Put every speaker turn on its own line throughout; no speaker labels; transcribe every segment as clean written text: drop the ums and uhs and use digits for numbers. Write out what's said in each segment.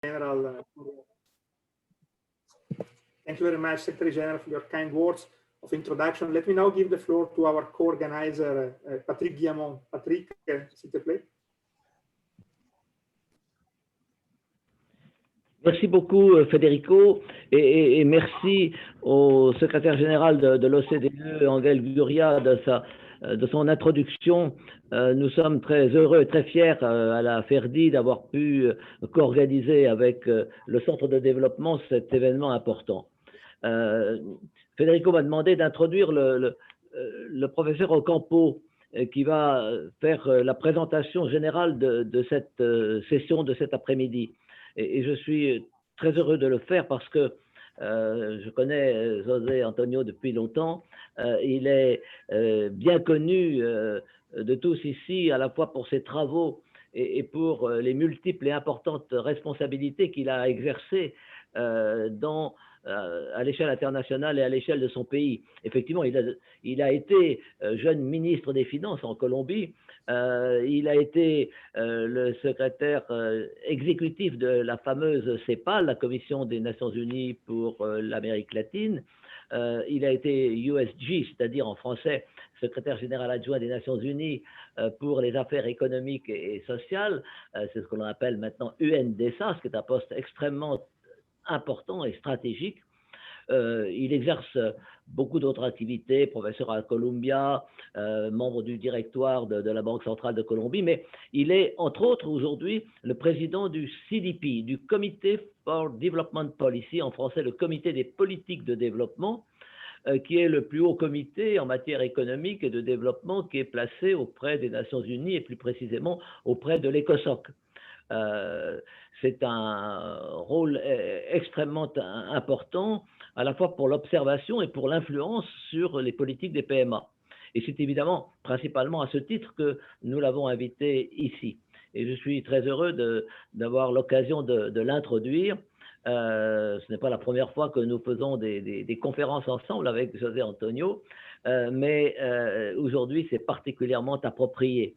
General. Thank you very much, Secretary General, for your kind words of introduction. Let me now give the floor to our co-organizer, Patrick Guillamon. Patrick, s'il te plaît.
Merci beaucoup, Federico, et merci au secrétaire général de l'OCDE, Angel Gurria, de son introduction. Nous sommes très heureux et très fiers à la FERDI d'avoir pu co-organiser avec le Centre de développement cet événement important. Federico m'a demandé d'introduire le professeur Ocampo qui va faire la présentation générale de cette session de cet après-midi. Et je suis très heureux de le faire parce que je connais José Antonio depuis longtemps. Il est bien connu de tous ici, à la fois pour ses travaux et pour les multiples et importantes responsabilités qu'il a exercées à l'échelle internationale et à l'échelle de son pays. Effectivement, il a été jeune ministre des Finances en Colombie. Il a été le secrétaire exécutif de la fameuse CEPAL, la Commission des Nations Unies pour l'Amérique latine. Il a été USG, c'est-à-dire en français, secrétaire général adjoint des Nations Unies pour les affaires économiques et sociales. C'est ce qu'on appelle maintenant UNDSA, ce qui est un poste extrêmement important et stratégique. Il exerce beaucoup d'autres activités, professeur à Columbia, membre du directoire de la Banque centrale de Colombie, mais il est entre autres aujourd'hui le président du CDP, du Comité for Development Policy, en français le Comité des politiques de développement, qui est le plus haut comité en matière économique et de développement qui est placé auprès des Nations Unies et plus précisément auprès de l'ECOSOC. C'est un rôle extrêmement important, à la fois pour l'observation et pour l'influence sur les politiques des PMA. Et c'est évidemment principalement à ce titre que nous l'avons invité ici. Et je suis très heureux d'avoir l'occasion de l'introduire. Ce n'est pas la première fois que nous faisons des conférences ensemble avec José Antonio, mais aujourd'hui c'est particulièrement approprié.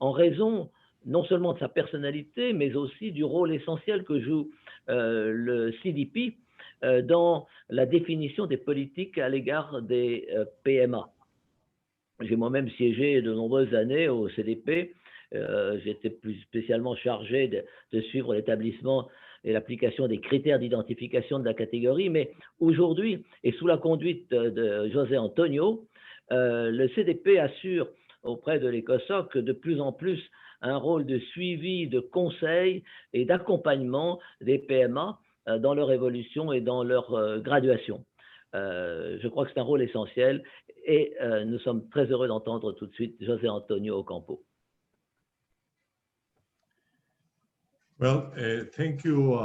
En raison non seulement de sa personnalité, mais aussi du rôle essentiel que joue le CDP dans la définition des politiques à l'égard des PMA. J'ai moi-même siégé de nombreuses années au CDP. J'étais plus spécialement chargé de suivre l'établissement et l'application des critères d'identification de la catégorie, mais aujourd'hui, et sous la conduite de José Antonio, le CDP assure auprès de l'ECOSOC de plus en plus un rôle de suivi, de conseil et d'accompagnement des PMA dans leur évolution et dans leur graduation. Je crois que c'est un rôle essentiel et nous sommes très heureux d'entendre tout de suite José Antonio Ocampo.
Well, thank you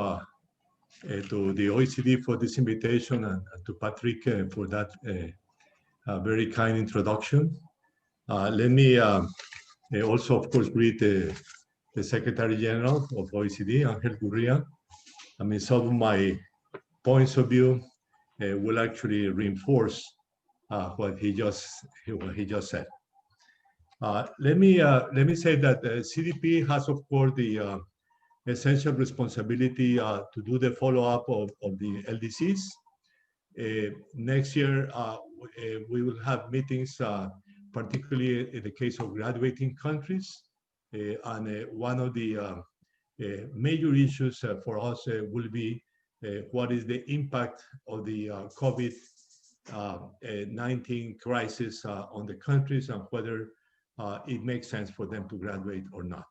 to the OECD for this invitation and to Patrick for that very kind introduction. Let me also, of course, greet the Secretary General of OECD, Angel Gurria. I mean, some of my points of view will actually reinforce what he just said. Let me say that CDP has, of course, the essential responsibility to do the follow-up of the LDCs. Next year, we will have meetings, particularly in the case of graduating countries. And one of the major issues for us will be what is the impact of the COVID-19 crisis on the countries and whether it makes sense for them to graduate or not,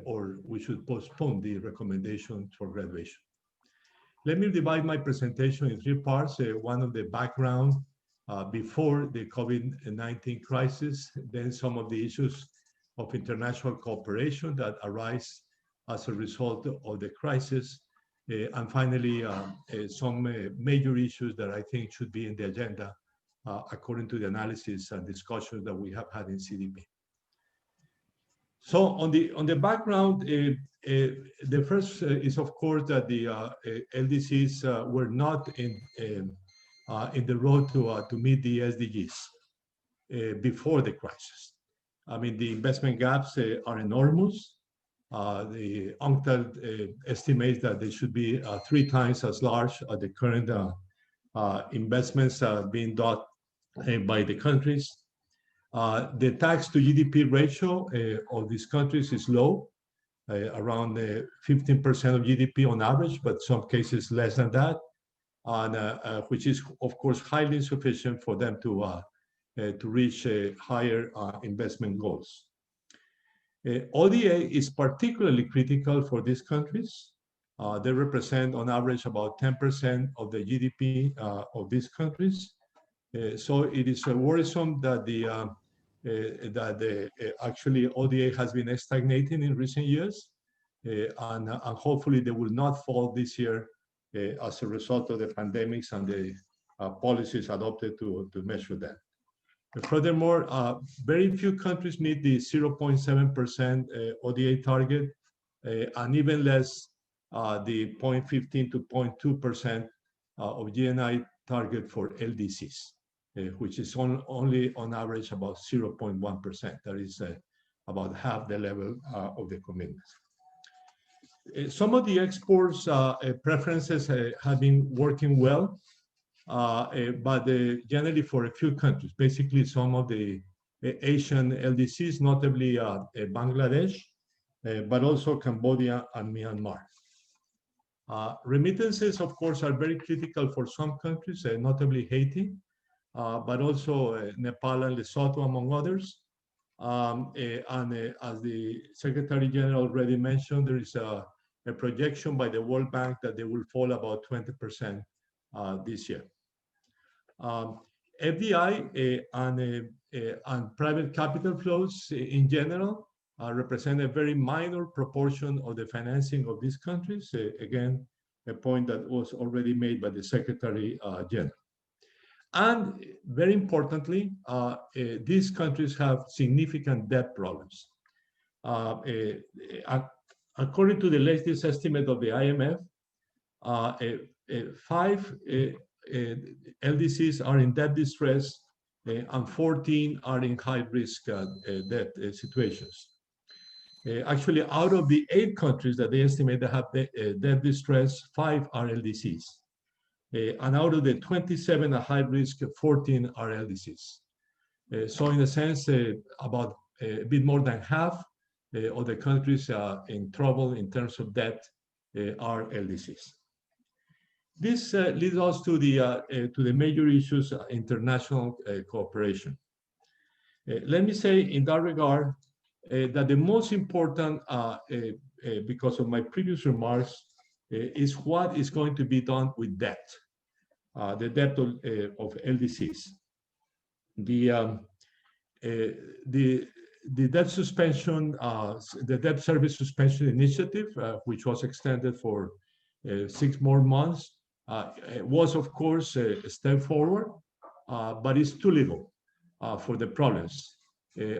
or we should postpone the recommendation for graduation. Let me divide my presentation in three parts. One of the background before the COVID-19 crisis, then some of the issues of international cooperation that arise as a result of the crisis, and finally, some major issues that I think should be in the agenda according to the analysis and discussions that we have had in CDP. So on the background, the first is of course that the LDCs were not in the road to meet the SDGs before the crisis. I mean, the investment gaps are enormous. The UNCTAD estimates that they should be 3 times as large as the current investments being done by the countries. The tax to GDP ratio of these countries is low, around 15% of GDP on average, but some cases less than that, and which is, of course, highly insufficient for them to reach higher investment goals. ODA is particularly critical for these countries. They represent, on average, about 10% of the GDP of these countries. So it is worrisome that actually ODA has been stagnating in recent years, and hopefully they will not fall this year as a result of the pandemics and the policies adopted to measure that. Furthermore, very few countries meet the 0.7% ODA target, and even less the 0.15 to 0.2% of GNI target for LDCs, which is only on average about 0.1%. That is about half the level of the commitments. Some of the exports preferences have been working well, but generally for a few countries, basically some of the Asian LDCs, notably Bangladesh, but also Cambodia and Myanmar. Remittances, of course, are very critical for some countries, notably Haiti, but also Nepal and Lesotho, among others. As the Secretary General already mentioned, there is a projection by the World Bank that they will fall about 20% this year. FDI and private capital flows in general represent a very minor proportion of the financing of these countries. Again, a point that was already made by the Secretary General. And very importantly, these countries have significant debt problems. According to the latest estimate of the IMF, 5 LDCs are in debt distress, and 14 are in high-risk debt situations. Actually, out of the 8 countries that they estimate that have debt distress, 5 are LDCs. And out of the 27 at high risk, 14 are LDCs. So in a sense, about a bit more than half of the countries in trouble in terms of debt are LDCs. This leads us to the major issues, international cooperation. Let me say in that regard that the most important, because of my previous remarks, is what is going to be done with debt, the debt of LDCs. The debt suspension, the debt service suspension initiative, which was extended for 6 more months, was of course a step forward, but it's too little for the problems.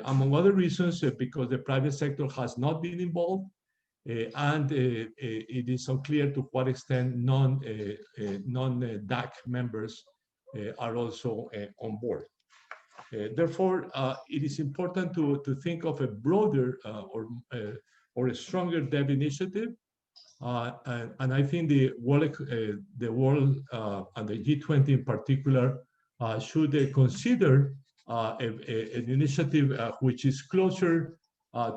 Among other reasons, because the private sector has not been involved, and it is unclear to what extent non-DAC members are also on board. Therefore, it is important to think of a broader or a stronger debt initiative, and I think the world and the G20 in particular should consider an initiative which is closer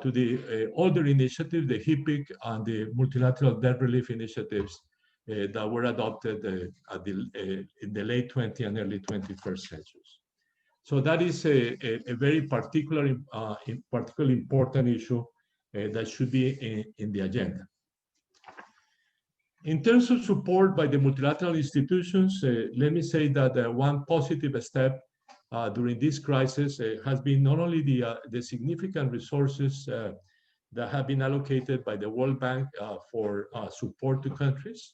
to the older initiative, the HIPIC and the multilateral debt relief initiatives that were adopted in the late 20th and early 21st centuries. So that is a very particularly important issue that should be in the agenda. In terms of support by the multilateral institutions, let me say that one positive step during this crisis has been not only the significant resources that have been allocated by the World Bank for support to countries,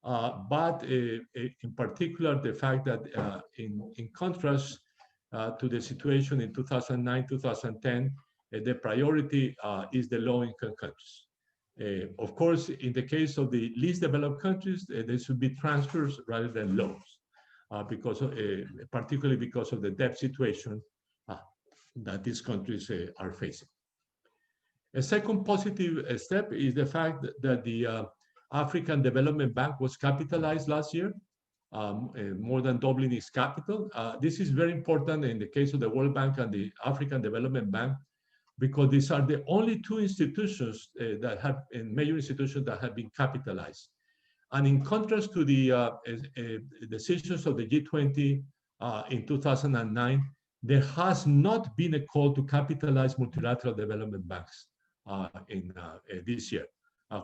but in particular the fact that in contrast to the situation in 2009, 2010, the priority is the low-income countries. Of course, in the case of the least developed countries, there should be transfers rather than loans, particularly because of the debt situation that these countries are facing. A second positive step is the fact that the African Development Bank was capitalized last year, more than doubling its capital. This is very important in the case of the World Bank and the African Development Bank, because these are the only two institutions that have, major institutions that have been capitalized. And in contrast to the decisions of the G20 in 2009, there has not been a call to capitalize multilateral development banks in this year,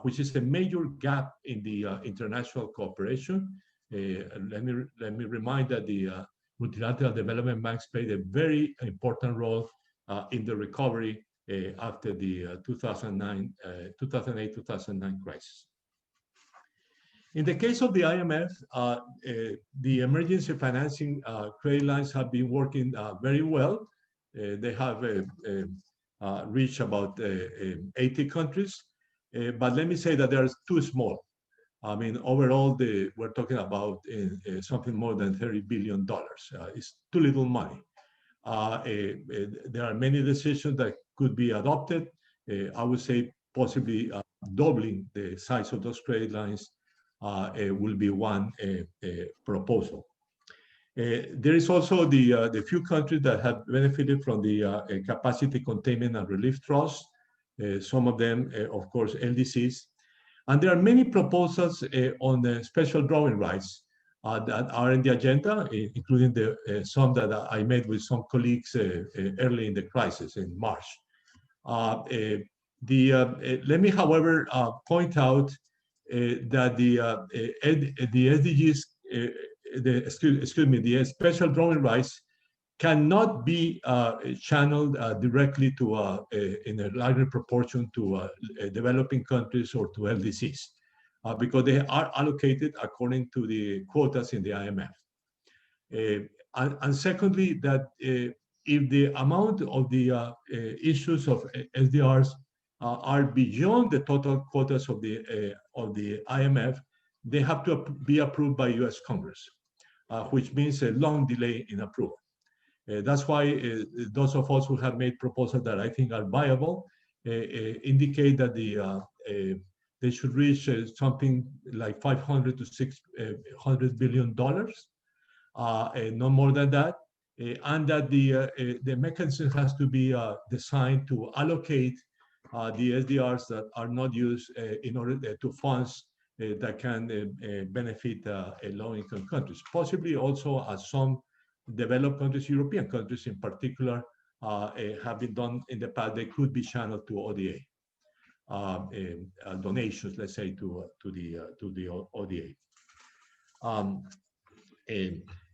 which is a major gap in the international cooperation. Let me remind that the multilateral development banks played a very important role in the recovery after the 2008-2009 crisis. In the case of the IMF, the emergency financing credit lines have been working very well. They have reached about 80 countries, but let me say that they are too small. I mean, overall, we're talking about something more than $30 billion. It's too little money. There are many decisions that could be adopted. I would say possibly doubling the size of those credit lines will be one proposal. There is also the few countries that have benefited from the capacity containment and relief trust. Some of them, of course, LDCs. And there are many proposals on the special drawing rights that are in the agenda, including some that I made with some colleagues early in the crisis in March. Let me, however, point out that the SDGs, the special drawing rights cannot be channeled directly to, in a larger proportion to developing countries or to LDCs, because they are allocated according to the quotas in the IMF. And secondly, that if the amount of the issues of SDRs are beyond the total quotas of the IMF, they have to be approved by US Congress, which means a long delay in approval. That's why those of us who have made proposals that I think are viable indicate that they should reach something like $500 to $600 billion, no more than that, and that the mechanism has to be designed to allocate the SDRs that are not used in order to funds that can benefit low-income countries, possibly also as some developed countries, European countries in particular, have been done in the past. They could be channeled to ODA, donations, let's say, to the ODA.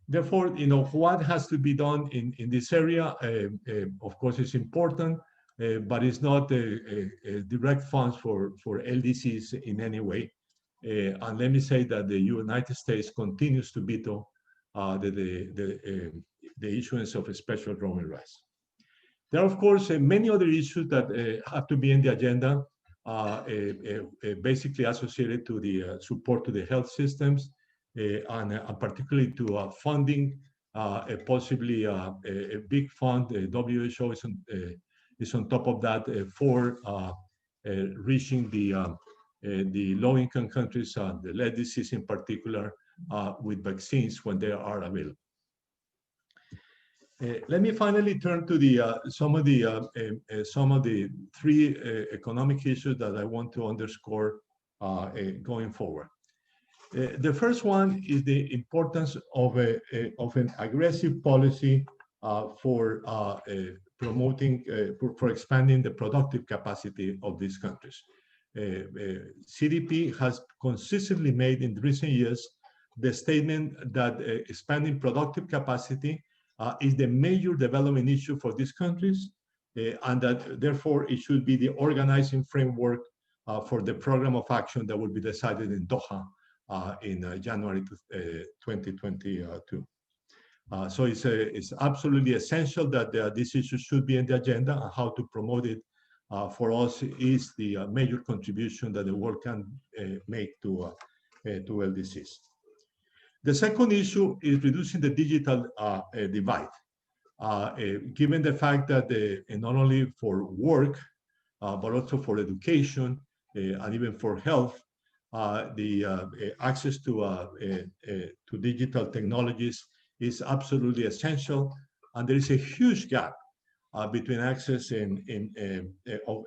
Therefore, what has to be done in this area, of course, is important, but it's not direct funds for LDCs in any way. And let me say that the United States continues to veto the issuance of a special drawing rights. There are, of course, many other issues that have to be in the agenda, basically associated to the support to the health systems, and particularly to funding, possibly a big fund. The WHO is on top of that for reaching the low-income countries, the LDCs in particular, with vaccines when they are available. Let me finally turn to some of the three economic issues that I want to underscore going forward. The first one is the importance of an aggressive policy for promoting, for expanding the productive capacity of these countries. CDP has consistently made in recent years the statement that expanding productive capacity is the major development issue for these countries, and that therefore it should be the organizing framework for the program of action that will be decided in Doha in January 2022. So it's absolutely essential that this issue should be in the agenda, and how to promote it for us is the major contribution that the world can make to LDCs. The second issue is reducing the digital divide. Given the fact that not only for work, but also for education and even for health. The access to digital technologies is absolutely essential, and there is a huge gap between access of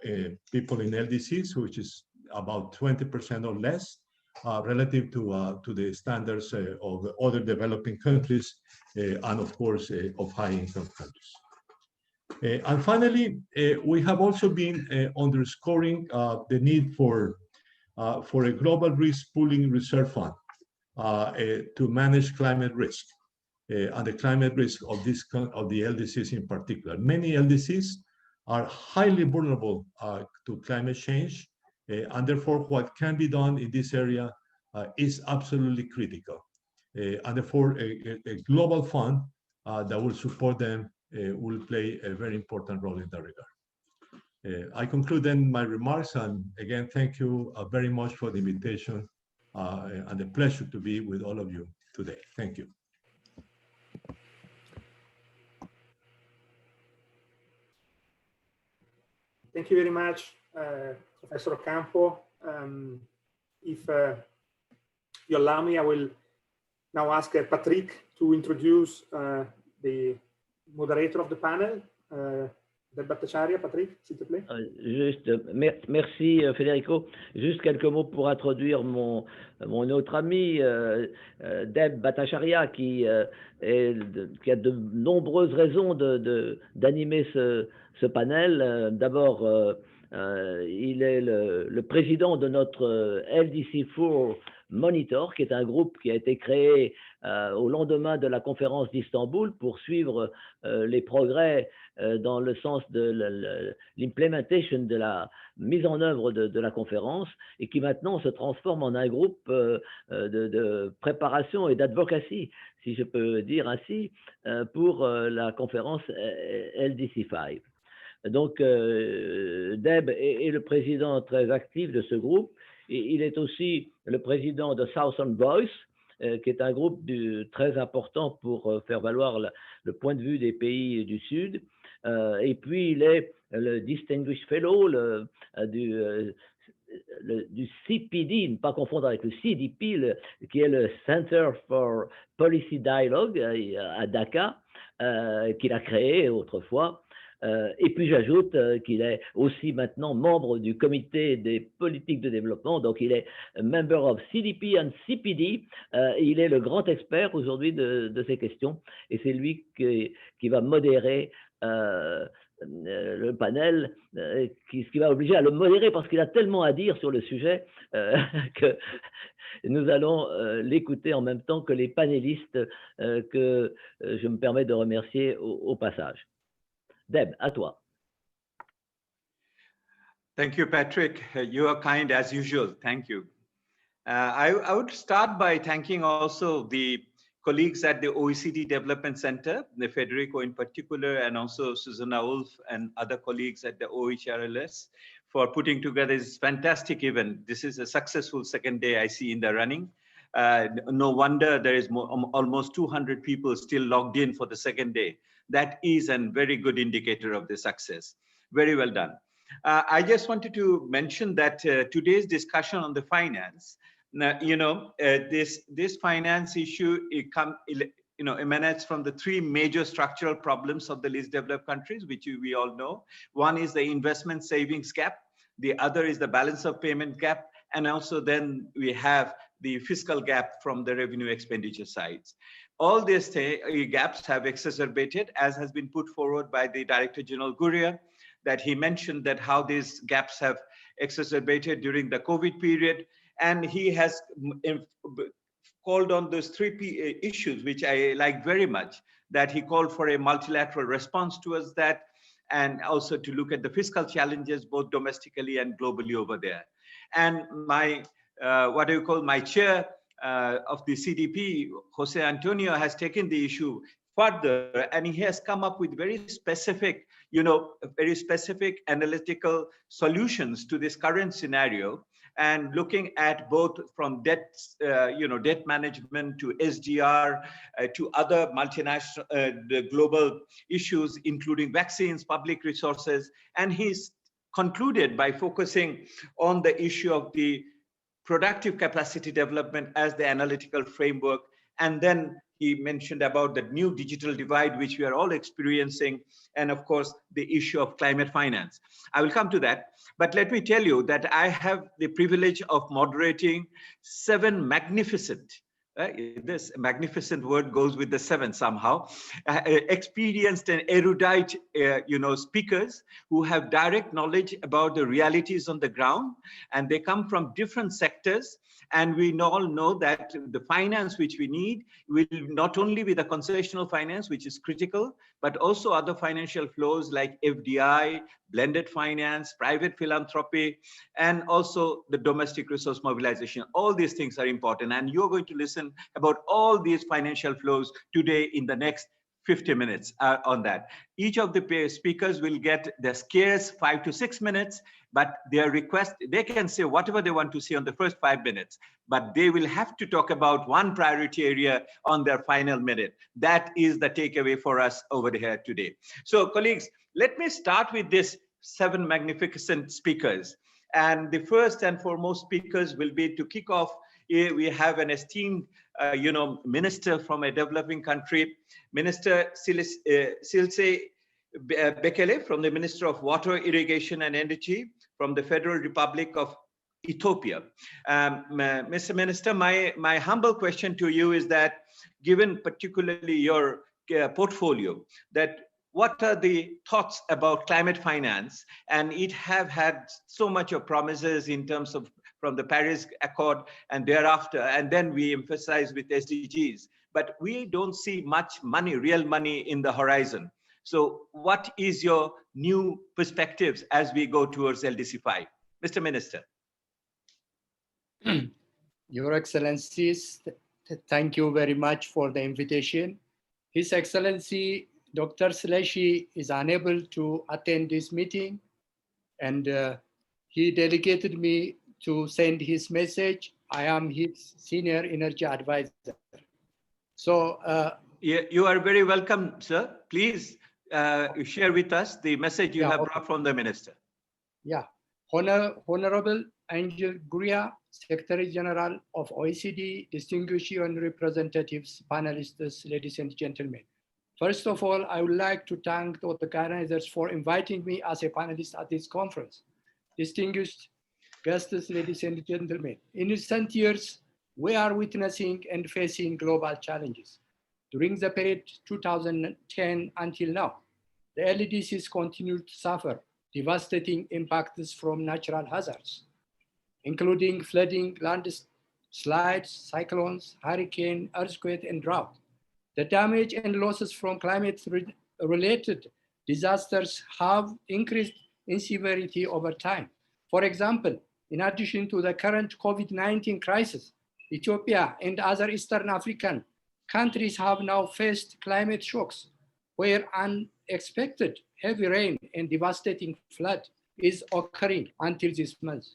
people in LDCs, which is about 20% or less, relative to the standards of other developing countries, and of course of high-income countries. And finally, we have also been underscoring the need for a global risk pooling reserve fund to manage climate risk. And the climate risk of the LDCs in particular. Many LDCs are highly vulnerable to climate change, and therefore what can be done in this area is absolutely critical. And therefore a global fund that will support them will play a very important role in that regard. I conclude then my remarks, and again, thank you very much for the invitation and the pleasure to be with all of you today. Thank you.
Thank you very much, Professor Ocampo. If you allow me, I will now ask Patrick to introduce the moderator of the panel. Patrick, s'il te plaît.
Merci Federico. Juste quelques mots pour introduire mon autre ami, Deb Bhattacharya, qui a de nombreuses raisons d'animer ce panel. D'abord, il est le président de notre LDC5 Monitor, qui est un groupe qui a été créé au lendemain de la conférence d'Istanbul pour suivre les progrès dans le sens de l'implementation, de la mise en œuvre de la conférence, et qui maintenant se transforme en un groupe de préparation et d'advocacy, si je peux dire ainsi, pour la conférence LDC5. Donc, Deb est le président très actif de ce groupe, et il est aussi le président de Southern Voice, qui est un groupe très important pour faire valoir le point de vue des pays du Sud. Et puis, il est le Distinguished Fellow du CPD, ne pas confondre avec le CDP, qui est le Center for Policy Dialogue à Dakar, qu'il a créé autrefois. Et puis j'ajoute qu'il est aussi maintenant membre du comité des politiques de développement, donc il est member of CDP and CPD, il est le grand expert aujourd'hui de ces questions, et c'est lui qui va modérer le panel, ce qui va obliger à le modérer parce qu'il a tellement à dire sur le sujet que nous allons l'écouter en même temps que les panélistes que je me permets de remercier au passage. Deb, à toi.
Thank you, Patrick. You are kind as usual. Thank you. I would start by thanking also the colleagues at the OECD Development Center, the Federico in particular, and also Susanna Wolf and other colleagues at the OHRLS for putting together this fantastic event. This is a successful second day I see in the running. No wonder there is almost 200 people still logged in for the second day. That is a very good indicator of the success. Very well done. I just wanted to mention that today's discussion on the finance, this finance issue, emanates from the three major structural problems of the least developed countries, which we all know. One is the investment savings gap. The other is the balance of payment gap. And also then we have the fiscal gap from the revenue expenditure sides. All these gaps have exacerbated, as has been put forward by the Director General Gurria, that he mentioned that how these gaps have exacerbated during the COVID period. And he has called on those three issues, which I like very much, that he called for a multilateral response towards that, and also to look at the fiscal challenges, both domestically and globally over there. And my, my chair of the CDP, Jose Antonio, has taken the issue further, and he has come up with very specific, very specific analytical solutions to this current scenario, and looking at both from debt, debt management to SDR to other multinational, the global issues, including vaccines, public resources, and he's concluded by focusing on the issue of the productive capacity development as the analytical framework. And then he mentioned about the new digital divide, which we are all experiencing, and of course, the issue of climate finance. I will come to that. But let me tell you that I have the privilege of moderating 7 magnificent, this magnificent word goes with the 7 somehow, experienced and erudite speakers who have direct knowledge about the realities on the ground, and they come from different sectors. And we all know that the finance which we need will not only be the concessional finance, which is critical, but also other financial flows like FDI, blended finance, private philanthropy, and also the domestic resource mobilization. All these things are important. And you're going to listen about all these financial flows today in the next 50 minutes on that. Each of the speakers will get the scarce 5 to 6 minutes, but their request, they can say whatever they want to say on the first 5 minutes, but they will have to talk about one priority area on their final minute. That is the takeaway for us over here today. So colleagues, let me start with this 7 magnificent speakers. And the first and foremost speakers will be, to kick off, we have an esteemed minister from a developing country, Minister Silse Bekele, from the Minister of Water, Irrigation and Energy from the Federal Republic of Ethiopia. Mr. Minister, my humble question to you is that, given particularly your portfolio, that what are the thoughts about climate finance? And it have had so much of promises in terms of from the Paris Accord and thereafter, and then we emphasize with SDGs, but we don't see much money, real money in the horizon. So what is your new perspectives as we go towards LDC5? Mr. Minister.
Your Excellencies, thank you very much for the invitation. His Excellency, Dr. Seleshi is unable to attend this meeting, and he delegated me to send his message. I am his senior energy advisor. So
you are very welcome, sir. Please share with us the message you have brought from the minister.
Yeah, Honorable Angel Guria, Secretary General of OECD, distinguished UN representatives, panelists, ladies and gentlemen. First of all, I would like to thank the organizers for inviting me as a panelist at this conference. Distinguished guests, ladies and gentlemen, in recent years, we are witnessing and facing global challenges. During the period 2010 until now, the LDCs continue to suffer devastating impacts from natural hazards, including flooding, landslides, cyclones, hurricane, earthquake, and drought. The damage and losses from climate-related disasters have increased in severity over time. For example, in addition to the current COVID-19 crisis, Ethiopia and other Eastern African countries have now faced climate shocks, where unexpected heavy rain and devastating flood is occurring until this month,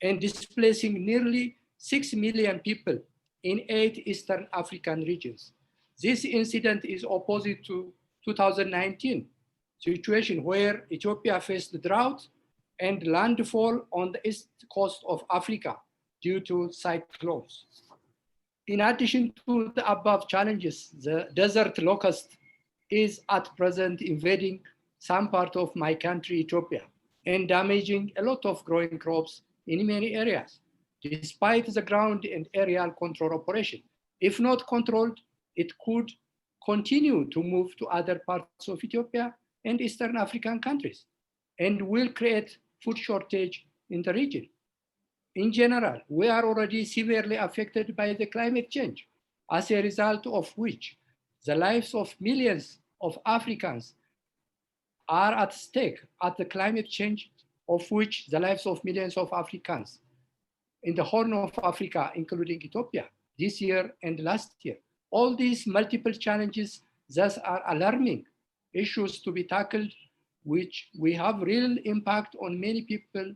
and displacing nearly 6 million people in 8 Eastern African regions. This incident is opposite to 2019 situation, where Ethiopia faced drought and landfall on the east coast of Africa due to cyclones. In addition to the above challenges, the desert locust is at present invading some part of my country, Ethiopia, and damaging a lot of growing crops in many areas, despite the ground and aerial control operation. If not controlled, it could continue to move to other parts of Ethiopia and Eastern African countries, and will create food shortage in the region. In general, we are already severely affected by the climate change, as a result of which the lives of millions of Africans are at stake at the climate change, of which the lives of millions of Africans in the Horn of Africa, including Ethiopia, this year and last year. All these multiple challenges thus are alarming issues to be tackled, which we have real impact on many people,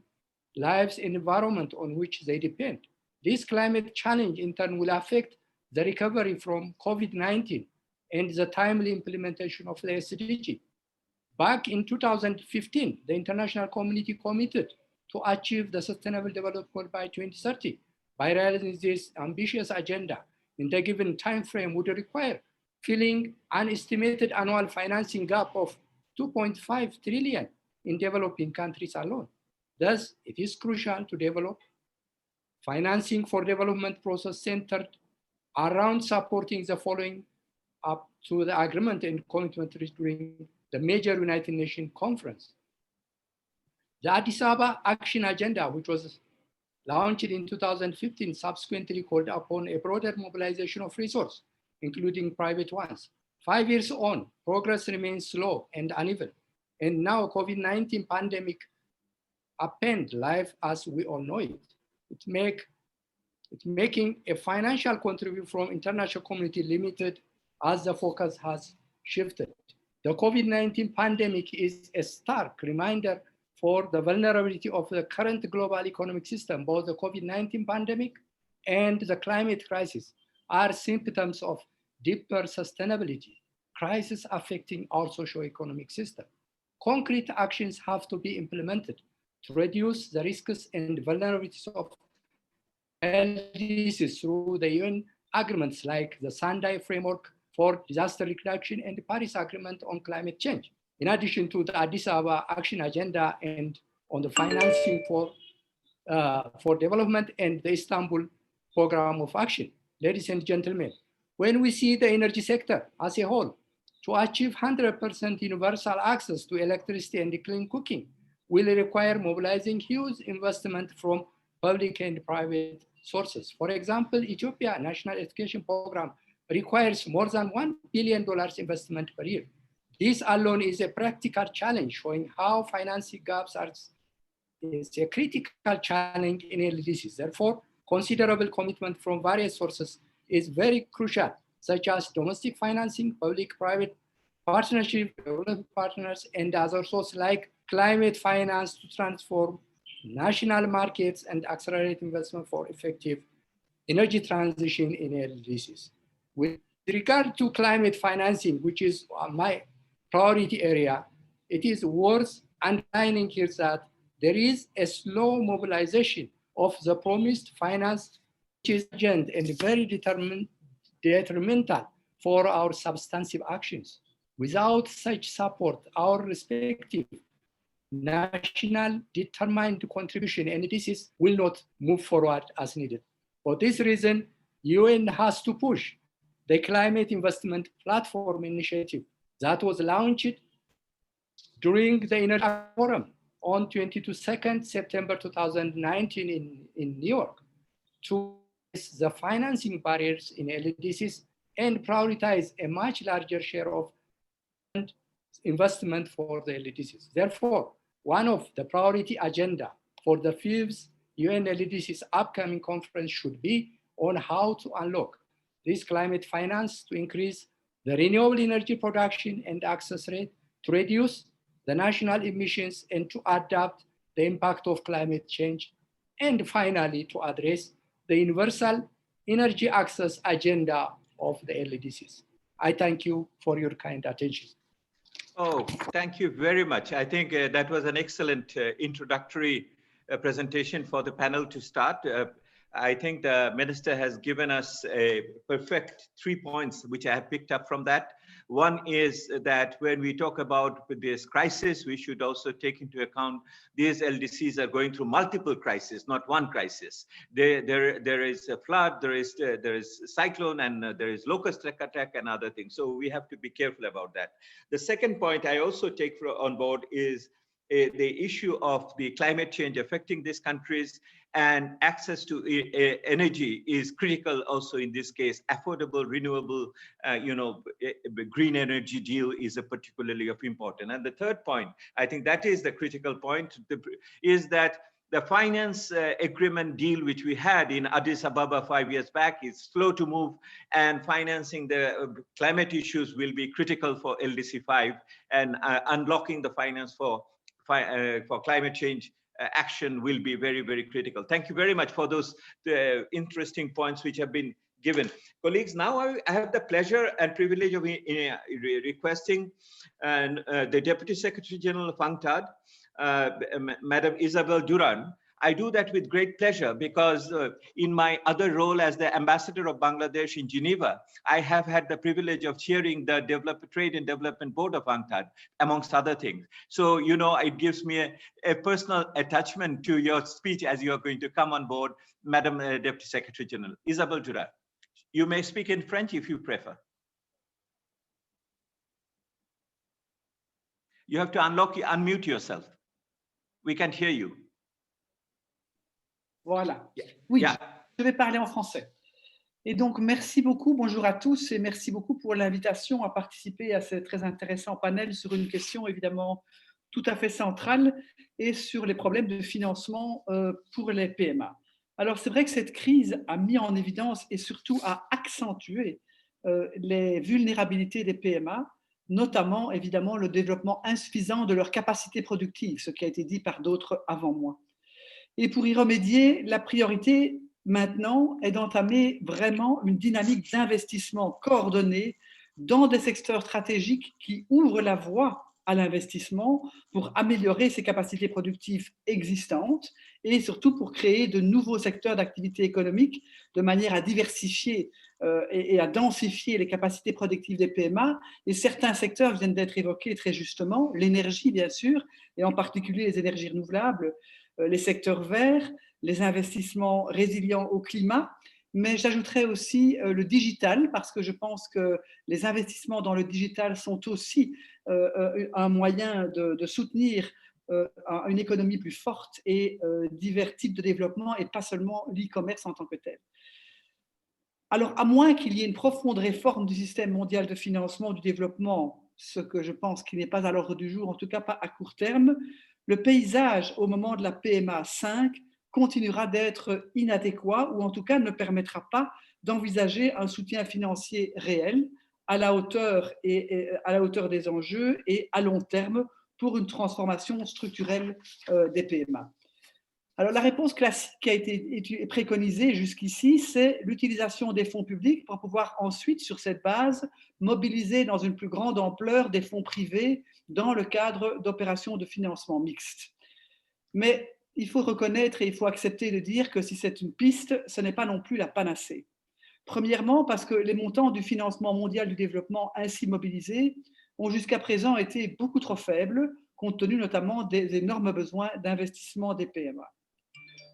lives and environment on which they depend. This climate challenge in turn will affect the recovery from COVID-19 and the timely implementation of the SDG. Back in 2015, the international community committed to achieve the Sustainable Development Goal by 2030 by realizing this ambitious agenda in the given time frame would require filling an estimated annual financing gap of 2.5 trillion in developing countries alone. Thus, it is crucial to develop financing for development process centered around supporting the following up to the agreement and commitment reached during the major United Nations conference. The Addis Ababa Action Agenda, which was launched in 2015, subsequently called upon a broader mobilization of resources, including private ones. 5 years on, progress remains slow and uneven. And now COVID-19 pandemic upend life as we all know it. It's making a financial contribution from international community limited as the focus has shifted. The COVID-19 pandemic is a stark reminder for the vulnerability of the current global economic system. Both the COVID-19 pandemic and the climate crisis are symptoms of deeper sustainability crisis affecting our socio-economic system. Concrete actions have to be implemented to reduce the risks and vulnerabilities of LDCs through the UN agreements like the Sendai Framework for Disaster Reduction and the Paris Agreement on Climate Change. In addition to the Addis Ababa Action Agenda and on the financing for development and the Istanbul Programme of Action. Ladies and gentlemen, when we see the energy sector as a whole, to achieve 100% universal access to electricity and clean cooking will require mobilizing huge investment from public and private sources. For example, Ethiopia National Education Program requires more than $1 billion investment per year. This alone is a practical challenge showing how financing gaps is a critical challenge in LDCs. Therefore, considerable commitment from various sources is very crucial, such as domestic financing, public-private partnership, development partners, and other sources like climate finance to transform national markets and accelerate investment for effective energy transition in LDCs. With regard to climate financing, which is my priority area, it is worth underlining here that there is a slow mobilization of the promised finance, which is urgent and very detrimental for our substantive actions. Without such support, our respective national determined contribution and LDCs will not move forward as needed. For this reason, UN has to push the Climate Investment Platform initiative that was launched during the Energy Forum on 22nd September 2019 in New York to address the financing barriers in LDCs and prioritize a much larger share of investment for the LDCs. Therefore, one of the priority agenda for the 5th UN LDCs upcoming conference should be on how to unlock this climate finance to increase the renewable energy production and access rate, to reduce the national emissions and to adapt the impact of climate change, and finally to address the universal energy access agenda of the LDCs. I thank you for your kind attention.
Oh, thank you very much. I think that was an excellent introductory presentation for the panel to start. I think the minister has given us a perfect 3 points, which I have picked up from that. One is that when we talk about this crisis, we should also take into account these LDCs are going through multiple crises, not one crisis. There is a flood, there is cyclone, and there is locust attack and other things. So we have to be careful about that. The second point I also take on board is the issue of the climate change affecting these countries, and access to energy is critical also in this case. Affordable, renewable, green energy deal is particularly of importance. And the third point, I think that is the critical point, is that the finance agreement deal which we had in Addis Ababa 5 years back is slow to move, and financing the climate issues will be critical for LDC5, and unlocking the finance for climate change action will be very, very critical. Thank you very much for those interesting points which have been given. Colleagues, now I have the pleasure and privilege of requesting the Deputy Secretary General of UNCTAD, Madam Isabel Duran. I do that with great pleasure because in my other role as the Ambassador of Bangladesh in Geneva, I have had the privilege of chairing the Trade and Development Board of UNCTAD, amongst other things. So, you know, it gives me a personal attachment to your speech as you are going to come on board, Madam Deputy Secretary General. Isabel Duran. You may speak in French if you prefer. You have to unmute yourself. We can't hear you.
Voilà. Oui, yeah. Je vais parler en français. Et donc, merci beaucoup. Bonjour à tous et merci beaucoup pour l'invitation à participer à ce très intéressant panel sur une question évidemment tout à fait centrale et sur les problèmes de financement pour les PMA. Alors, c'est vrai que cette crise a mis en évidence et surtout a accentué les vulnérabilités des PMA, notamment évidemment le développement insuffisant de leurs capacités productives, ce qui a été dit par d'autres avant moi. Et pour y remédier, la priorité maintenant est d'entamer vraiment une dynamique d'investissement coordonnée dans des secteurs stratégiques qui ouvrent la voie à l'investissement pour améliorer ses capacités productives existantes et surtout pour créer de nouveaux secteurs d'activité économique de manière à diversifier et à densifier les capacités productives des PMA. Et certains secteurs viennent d'être évoqués très justement, l'énergie bien sûr, et en particulier les énergies renouvelables, les secteurs verts, les investissements résilients au climat, mais j'ajouterais aussi le digital parce que je pense que les investissements dans le digital sont aussi un moyen de soutenir une économie plus forte et divers types de développement et pas seulement l'e-commerce en tant que tel. Alors, à moins qu'il y ait une profonde réforme du système mondial de financement du développement, ce que je pense qui n'est pas à l'ordre du jour, en tout cas pas à court terme, le paysage au moment de la PMA 5 continuera d'être inadéquat ou en tout cas ne permettra pas d'envisager un soutien financier réel à la hauteur des enjeux et à long terme pour une transformation structurelle des PMA. Alors la réponse classique qui a été préconisée jusqu'ici, c'est l'utilisation des fonds publics pour pouvoir ensuite, sur cette base, mobiliser dans une plus grande ampleur des fonds privés dans le cadre d'opérations de financement mixte. Mais il faut reconnaître et il faut accepter de dire que si c'est une piste, ce n'est pas non plus la panacée. Premièrement, parce que les montants du financement mondial du développement ainsi mobilisés ont jusqu'à présent été beaucoup trop faibles, compte tenu notamment des énormes besoins d'investissement des PMA.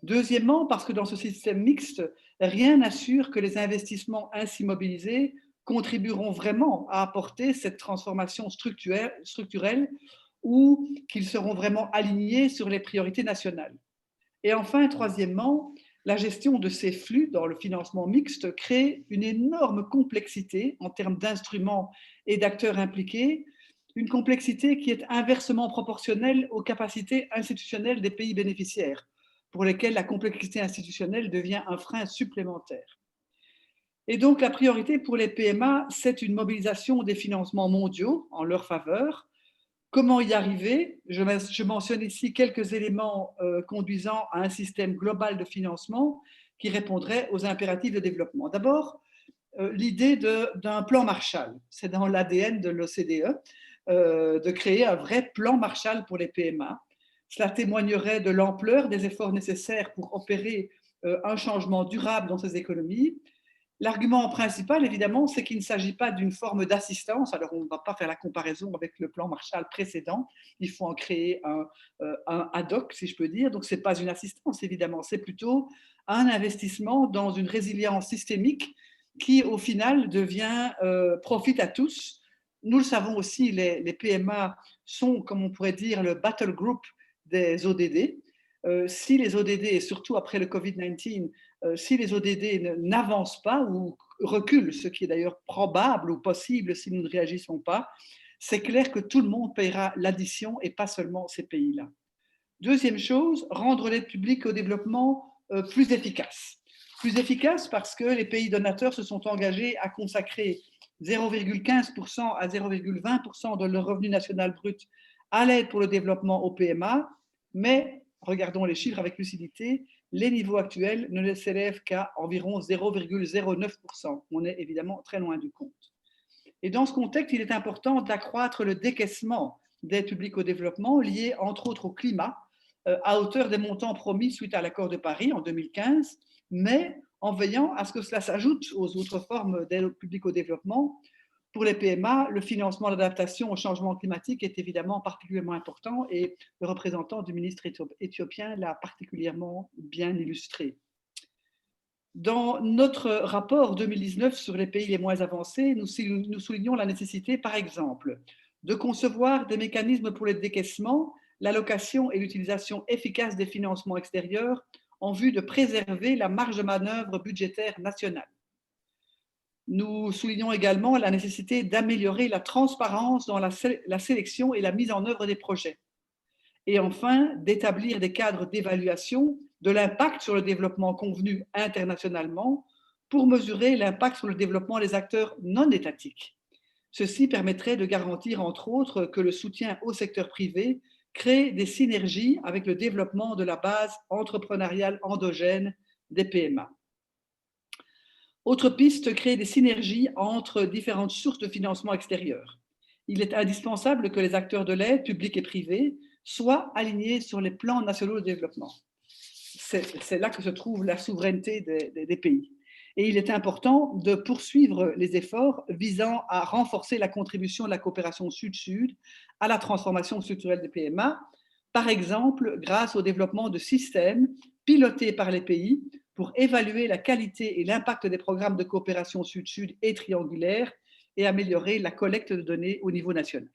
Deuxièmement, parce que dans ce système mixte, rien n'assure que les investissements ainsi mobilisés contribueront vraiment à apporter cette transformation structurelle ou qu'ils seront vraiment alignés sur les priorités nationales. Et enfin, troisièmement, la gestion de ces flux dans le financement mixte crée une énorme complexité en termes d'instruments et d'acteurs impliqués, une complexité qui est inversement proportionnelle aux capacités institutionnelles des pays bénéficiaires, pour lesquels la complexité institutionnelle devient un frein supplémentaire. Et donc, la priorité pour les PMA, c'est une mobilisation des financements mondiaux en leur faveur. Comment y arriver? Je mentionne ici quelques éléments conduisant à un système global de financement qui répondrait aux impératifs de développement. D'abord, l'idée d'un plan Marshall. C'est dans l'ADN de l'OCDE de créer un vrai plan Marshall pour les PMA. Cela témoignerait de l'ampleur des efforts nécessaires pour opérer un changement durable dans ces économies. L'argument principal, évidemment, c'est qu'il ne s'agit pas d'une forme d'assistance. Alors, on ne va pas faire la comparaison avec le plan Marshall précédent. Il faut en créer un ad hoc, si je peux dire. Donc, ce n'est pas une assistance, évidemment. C'est plutôt un investissement dans une résilience systémique qui, au final, profite à tous. Nous le savons aussi, les PMA sont, comme on pourrait dire, le battle group des ODD. Si les ODD, et surtout après le COVID-19, si les ODD n'avancent pas ou reculent, ce qui est d'ailleurs probable ou possible si nous ne réagissons pas, c'est clair que tout le monde paiera l'addition et pas seulement ces pays-là. Deuxième chose, rendre l'aide publique au développement plus efficace. Plus efficace parce que les pays donateurs se sont engagés à consacrer 0,15% à 0,20% de leur revenu national brut à l'aide pour le développement au PMA, mais regardons les chiffres avec lucidité, les niveaux actuels ne s'élèvent qu'à environ 0,09%. On est évidemment très loin du compte. Et dans ce contexte, il est important d'accroître le décaissement d'aide publique au développement lié entre autres au climat, à hauteur des montants promis suite à l'accord de Paris en 2015, mais en veillant à ce que cela s'ajoute aux autres formes d'aide publique au développement. Pour les PMA, le financement d'adaptation au changement climatique est évidemment particulièrement important et le représentant du ministre éthiopien l'a particulièrement bien illustré. Dans notre rapport 2019 sur les pays les moins avancés, nous soulignons la nécessité, par exemple, de concevoir des mécanismes pour le décaissement, l'allocation et l'utilisation efficace des financements extérieurs en vue de préserver la marge de manœuvre budgétaire nationale. Nous soulignons également la nécessité d'améliorer la transparence dans la sélection et la mise en œuvre des projets. Et enfin, d'établir des cadres d'évaluation de l'impact sur le développement convenu internationalement pour mesurer l'impact sur le développement des acteurs non étatiques. Ceci permettrait de garantir, entre autres, que le soutien au secteur privé crée des synergies avec le développement de la base entrepreneuriale endogène des PMA. Autre piste, créer des synergies entre différentes sources de financement extérieur. Il est indispensable que les acteurs de l'aide, publics et privés, soient alignés sur les plans nationaux de développement. C'est là que se trouve la souveraineté des pays. Et il est important de poursuivre les efforts visant à renforcer la contribution de la coopération sud-sud à la transformation structurelle des PMA, par exemple grâce au développement de systèmes pilotés par les pays pour évaluer la qualité et l'impact des programmes de coopération sud-sud et triangulaire et améliorer la collecte de données au niveau national.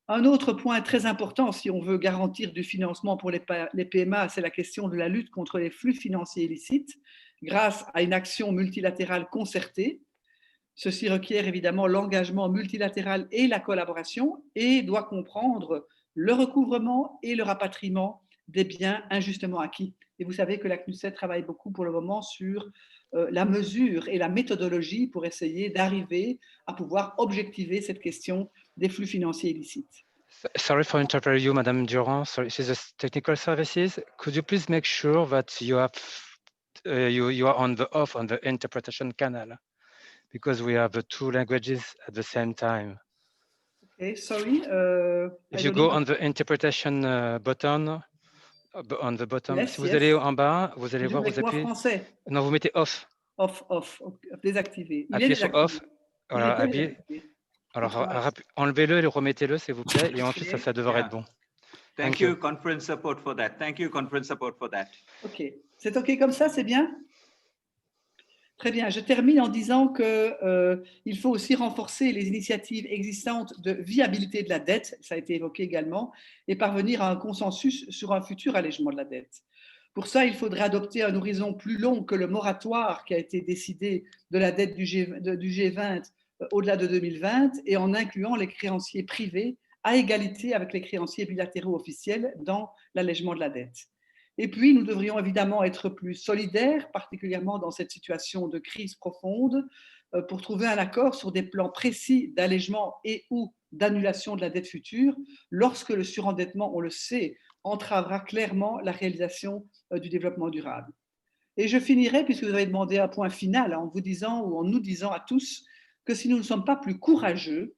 Un autre point très important, si on veut garantir du financement pour les PMA, c'est la question de la lutte contre les flux financiers illicites grâce à une action multilatérale concertée. Ceci requiert évidemment l'engagement multilatéral et la collaboration et doit comprendre le recouvrement et le rapatriement des biens injustement acquis. Et vous savez que la CNUSET travaille beaucoup pour le moment sur la mesure et la méthodologie pour essayer d'arriver à pouvoir objectiver cette question des flux financiers illicites.
Sorry for interrupting you, Madame Durand. Sorry, this is technical services. Could you please make sure that you have you are on the off on the interpretation canal, because we have the two languages at the same time.
Okay, sorry.
If you go on the interpretation button, on the bottom,
yes,
si vous allez en bas, vous allez voir, vous appuyez.
Français.
Non, vous mettez off.
Off, désactivé.
Appuyez sur off. Voilà, appuyez. Alors, enlevez-le et remettez-le, s'il vous plaît, et ensuite, ça devrait être bon.
Thank you, conference support for that. Thank you, conference support for that.
OK. C'est OK comme ça, c'est bien? Très bien. Je termine en disant qu'il faut aussi renforcer les initiatives existantes de viabilité de la dette, ça a été évoqué également, et parvenir à un consensus sur un futur allègement de la dette. Pour ça, il faudrait adopter un horizon plus long que le moratoire qui a été décidé de la dette du G20 au-delà de 2020 et en incluant les créanciers privés à égalité avec les créanciers bilatéraux officiels dans l'allègement de la dette. Et puis, nous devrions évidemment être plus solidaires, particulièrement dans cette situation de crise profonde, pour trouver un accord sur des plans précis d'allègement et ou d'annulation de la dette future, lorsque le surendettement, on le sait, entravera clairement la réalisation du développement durable. Et je finirai, puisque vous avez demandé un point final, en vous disant ou en nous disant à tous que si nous ne sommes pas plus courageux,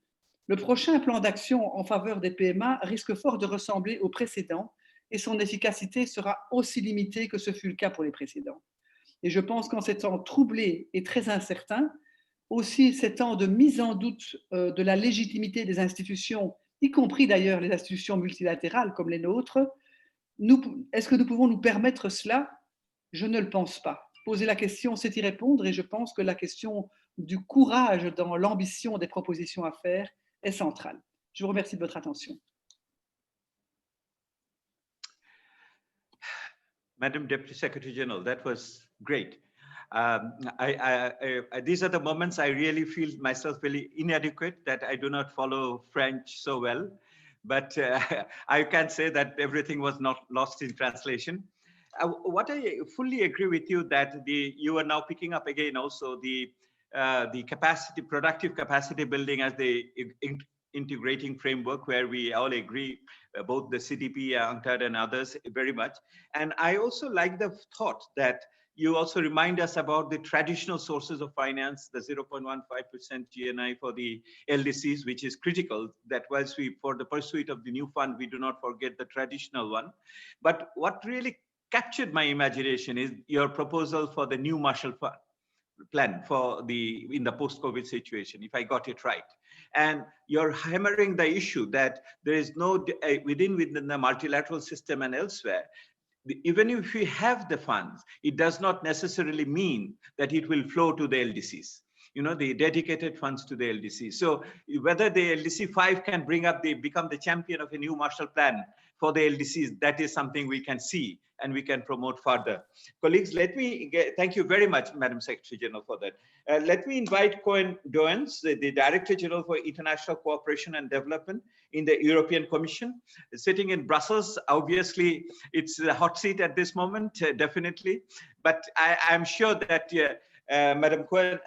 le prochain plan d'action en faveur des PMA risque fort de ressembler au précédent et son efficacité sera aussi limitée que ce fut le cas pour les précédents. Et je pense qu'en ces temps troublés et très incertains, aussi ces temps de mise en doute de la légitimité des institutions, y compris d'ailleurs les institutions multilatérales comme les nôtres, est-ce que nous pouvons nous permettre cela? Je ne le pense pas. Poser la question, c'est y répondre, et je pense que la question du courage dans l'ambition des propositions à faire est centrale. Je vous remercie de votre attention.
Madam Deputy Secretary General, that was great. These are the moments I really feel myself really inadequate, that I do not follow French so well, but I can say that everything was not lost in translation. What I fully agree with you that you are now picking up again also the capacity, productive capacity building as the integrating framework where we all agree, both the CDP, UNCTAD and others very much. And I also like the thought that you also remind us about the traditional sources of finance, the 0.15% GNI for the LDCs, which is critical, that whilst we, for the pursuit of the new fund, we do not forget the traditional one. But what really captured my imagination is your proposal for the new Marshall Fund plan for in the post-COVID situation, if I got it right. And you're hammering the issue that there is no, within the multilateral system and elsewhere, even if we have the funds, it does not necessarily mean that it will flow to the LDCs, you know, the dedicated funds to the LDCs. So whether the LDC5 can become the champion of a new Marshall Plan for the LDCs, that is something we can see and we can promote further. Colleagues, thank you very much, Madam Secretary General, for that. Let me invite Cohen Doens, the Director General for International Cooperation and Development in the European Commission, sitting in Brussels. Obviously, it's a hot seat at this moment, definitely. But I'm sure that Madam Cohen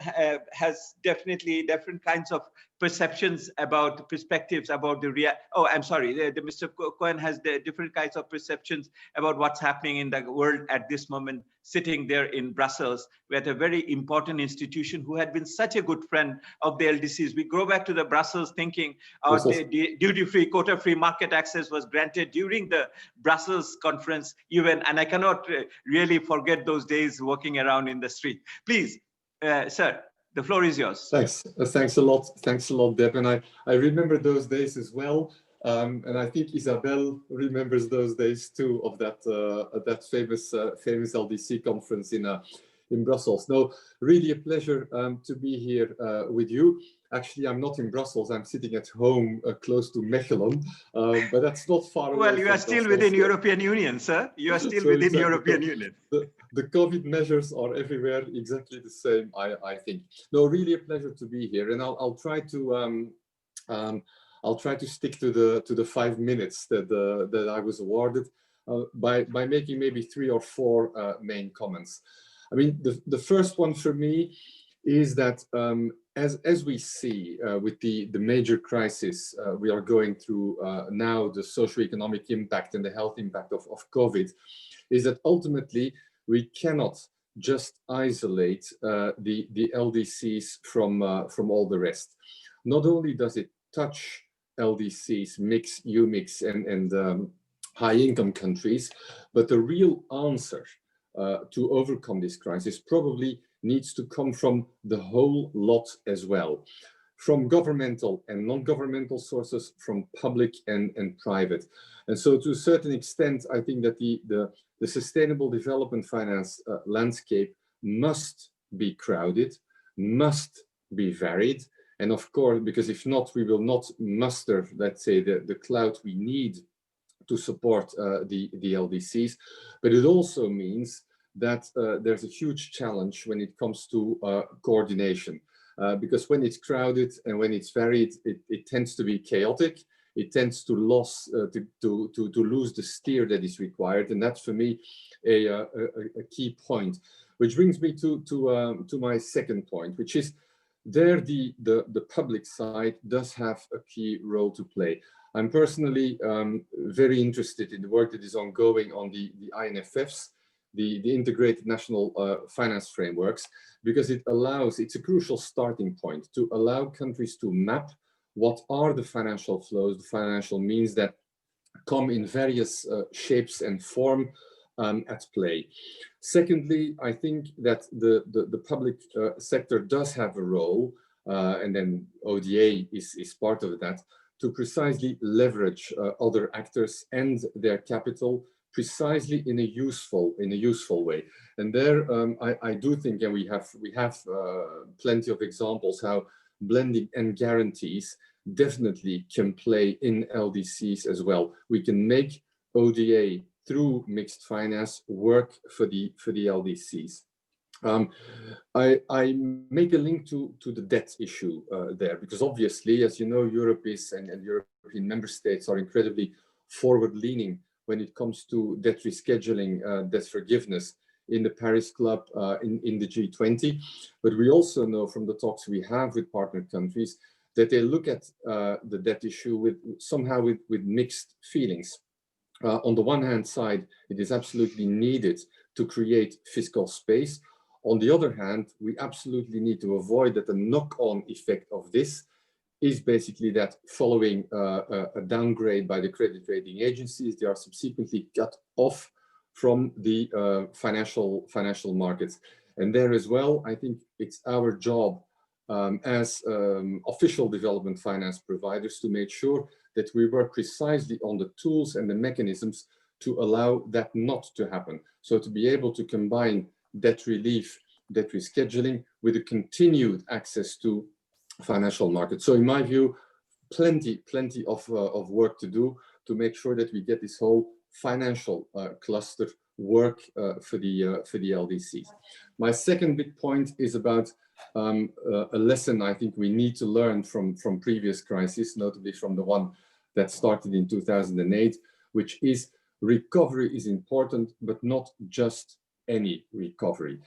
has definitely different kinds of perceptions about perspectives about the Mr. Cohen has the different kinds of perceptions about what's happening in the world at this moment, sitting there in Brussels with a very important institution who had been such a good friend of the LDCs. We go back to the Brussels thinking our duty-free, quota-free market access was granted during the Brussels conference even, and I cannot really forget those days walking around in the street. Please, sir. The floor is yours.
Thanks. Thanks a lot. Thanks a lot, Deb. And I remember those days as well. And I think Isabel remembers those days too, of that famous LDC conference in Brussels. No, really a pleasure to be here with you. Actually, I'm not in Brussels. I'm sitting at home close to Mechelen, but that's not far away.
Well, you are still within European Union, sir. You are still within European Union.
The COVID measures are everywhere exactly the same, I think. No, really a pleasure to be here, and I'll try to stick to the 5 minutes that I was awarded by making maybe 3 or 4 main comments. I mean, the first one for me is that as we see with the major crisis we are going through now, the socioeconomic impact and the health impact of COVID, is that ultimately we cannot just isolate the LDCs from all the rest. Not only does it touch LDCs, UMICs and high-income countries, but the real answer to overcome this crisis probably needs to come from the whole lot as well, from governmental and non-governmental sources, from public and private. And so to a certain extent, I think that the sustainable development finance landscape must be crowded, must be varied. And of course, because if not, we will not muster, let's say, the clout we need to support the LDCs. But it also means that there's a huge challenge when it comes to coordination, because when it's crowded and when it's varied, it tends to be chaotic. It tends to lose the steer that is required, and that's for me a key point. Which brings me to my second point, which is there the public side does have a key role to play. I'm personally very interested in the work that is ongoing on the INFFs, the integrated national finance frameworks, because it's a crucial starting point to allow countries to map what are the financial flows, the financial means that come in various shapes and form at play. Secondly, I think that the public sector does have a role, and then ODA is part of that, to precisely leverage other actors and their capital precisely in a useful way. And there, I do think, and we have plenty of examples how blending and guarantees definitely can play in LDCs as well. We can make ODA through mixed finance work for the LDCs. I make a link to the debt issue there, because obviously, as you know, Europe is and European member states are incredibly forward-leaning when it comes to debt rescheduling, debt forgiveness in the Paris Club, in the G20. But we also know from the talks we have with partner countries that they look at the debt issue with mixed feelings. On the one hand side, it is absolutely needed to create fiscal space. On the other hand, we absolutely need to avoid that the knock-on effect of this is basically that following a downgrade by the credit rating agencies, they are subsequently cut off from the financial markets. And there as well, I think it's our job as official development finance providers to make sure that we work precisely on the tools and the mechanisms to allow that not to happen. So to be able to combine debt relief, debt rescheduling with a continued access to financial markets. So in my view, plenty of work to do to make sure that we get this whole financial cluster work for the LDCs. My second big point is about a lesson I think we need to learn from previous crises, notably from the one that started in 2008, which is recovery is important, but not just any recovery.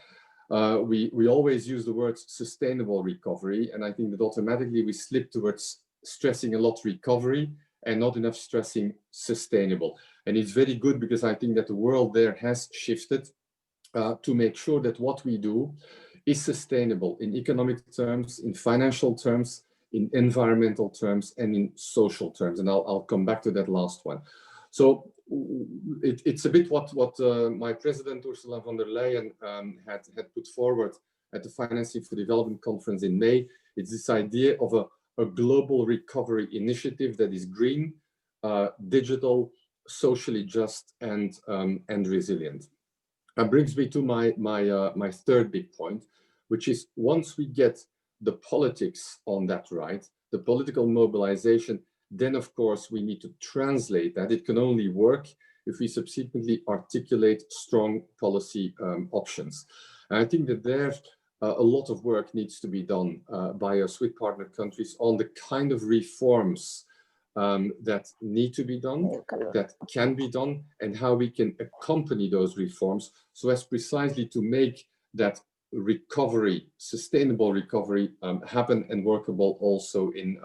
We always use the word sustainable recovery, and I think that automatically we slip towards stressing a lot recovery and not enough stressing sustainable. And it's very good because I think that the world there has shifted to make sure that what we do is sustainable in economic terms, in financial terms, in environmental terms, and in social terms. And I'll come back to that last one. So it's a bit what my president Ursula von der Leyen had put forward at the Financing for Development conference in May. It's this idea of a global recovery initiative that is green, digital, socially just, and resilient. That brings me to my third big point, which is once we get the politics on that right, the political mobilization, then of course we need to translate that. It can only work if we subsequently articulate strong policy options. And I think that there's a lot of work needs to be done by us with partner countries on the kind of reforms that need to be done, that can be done, and how we can accompany those reforms so as precisely to make that recovery, sustainable recovery, happen and workable also in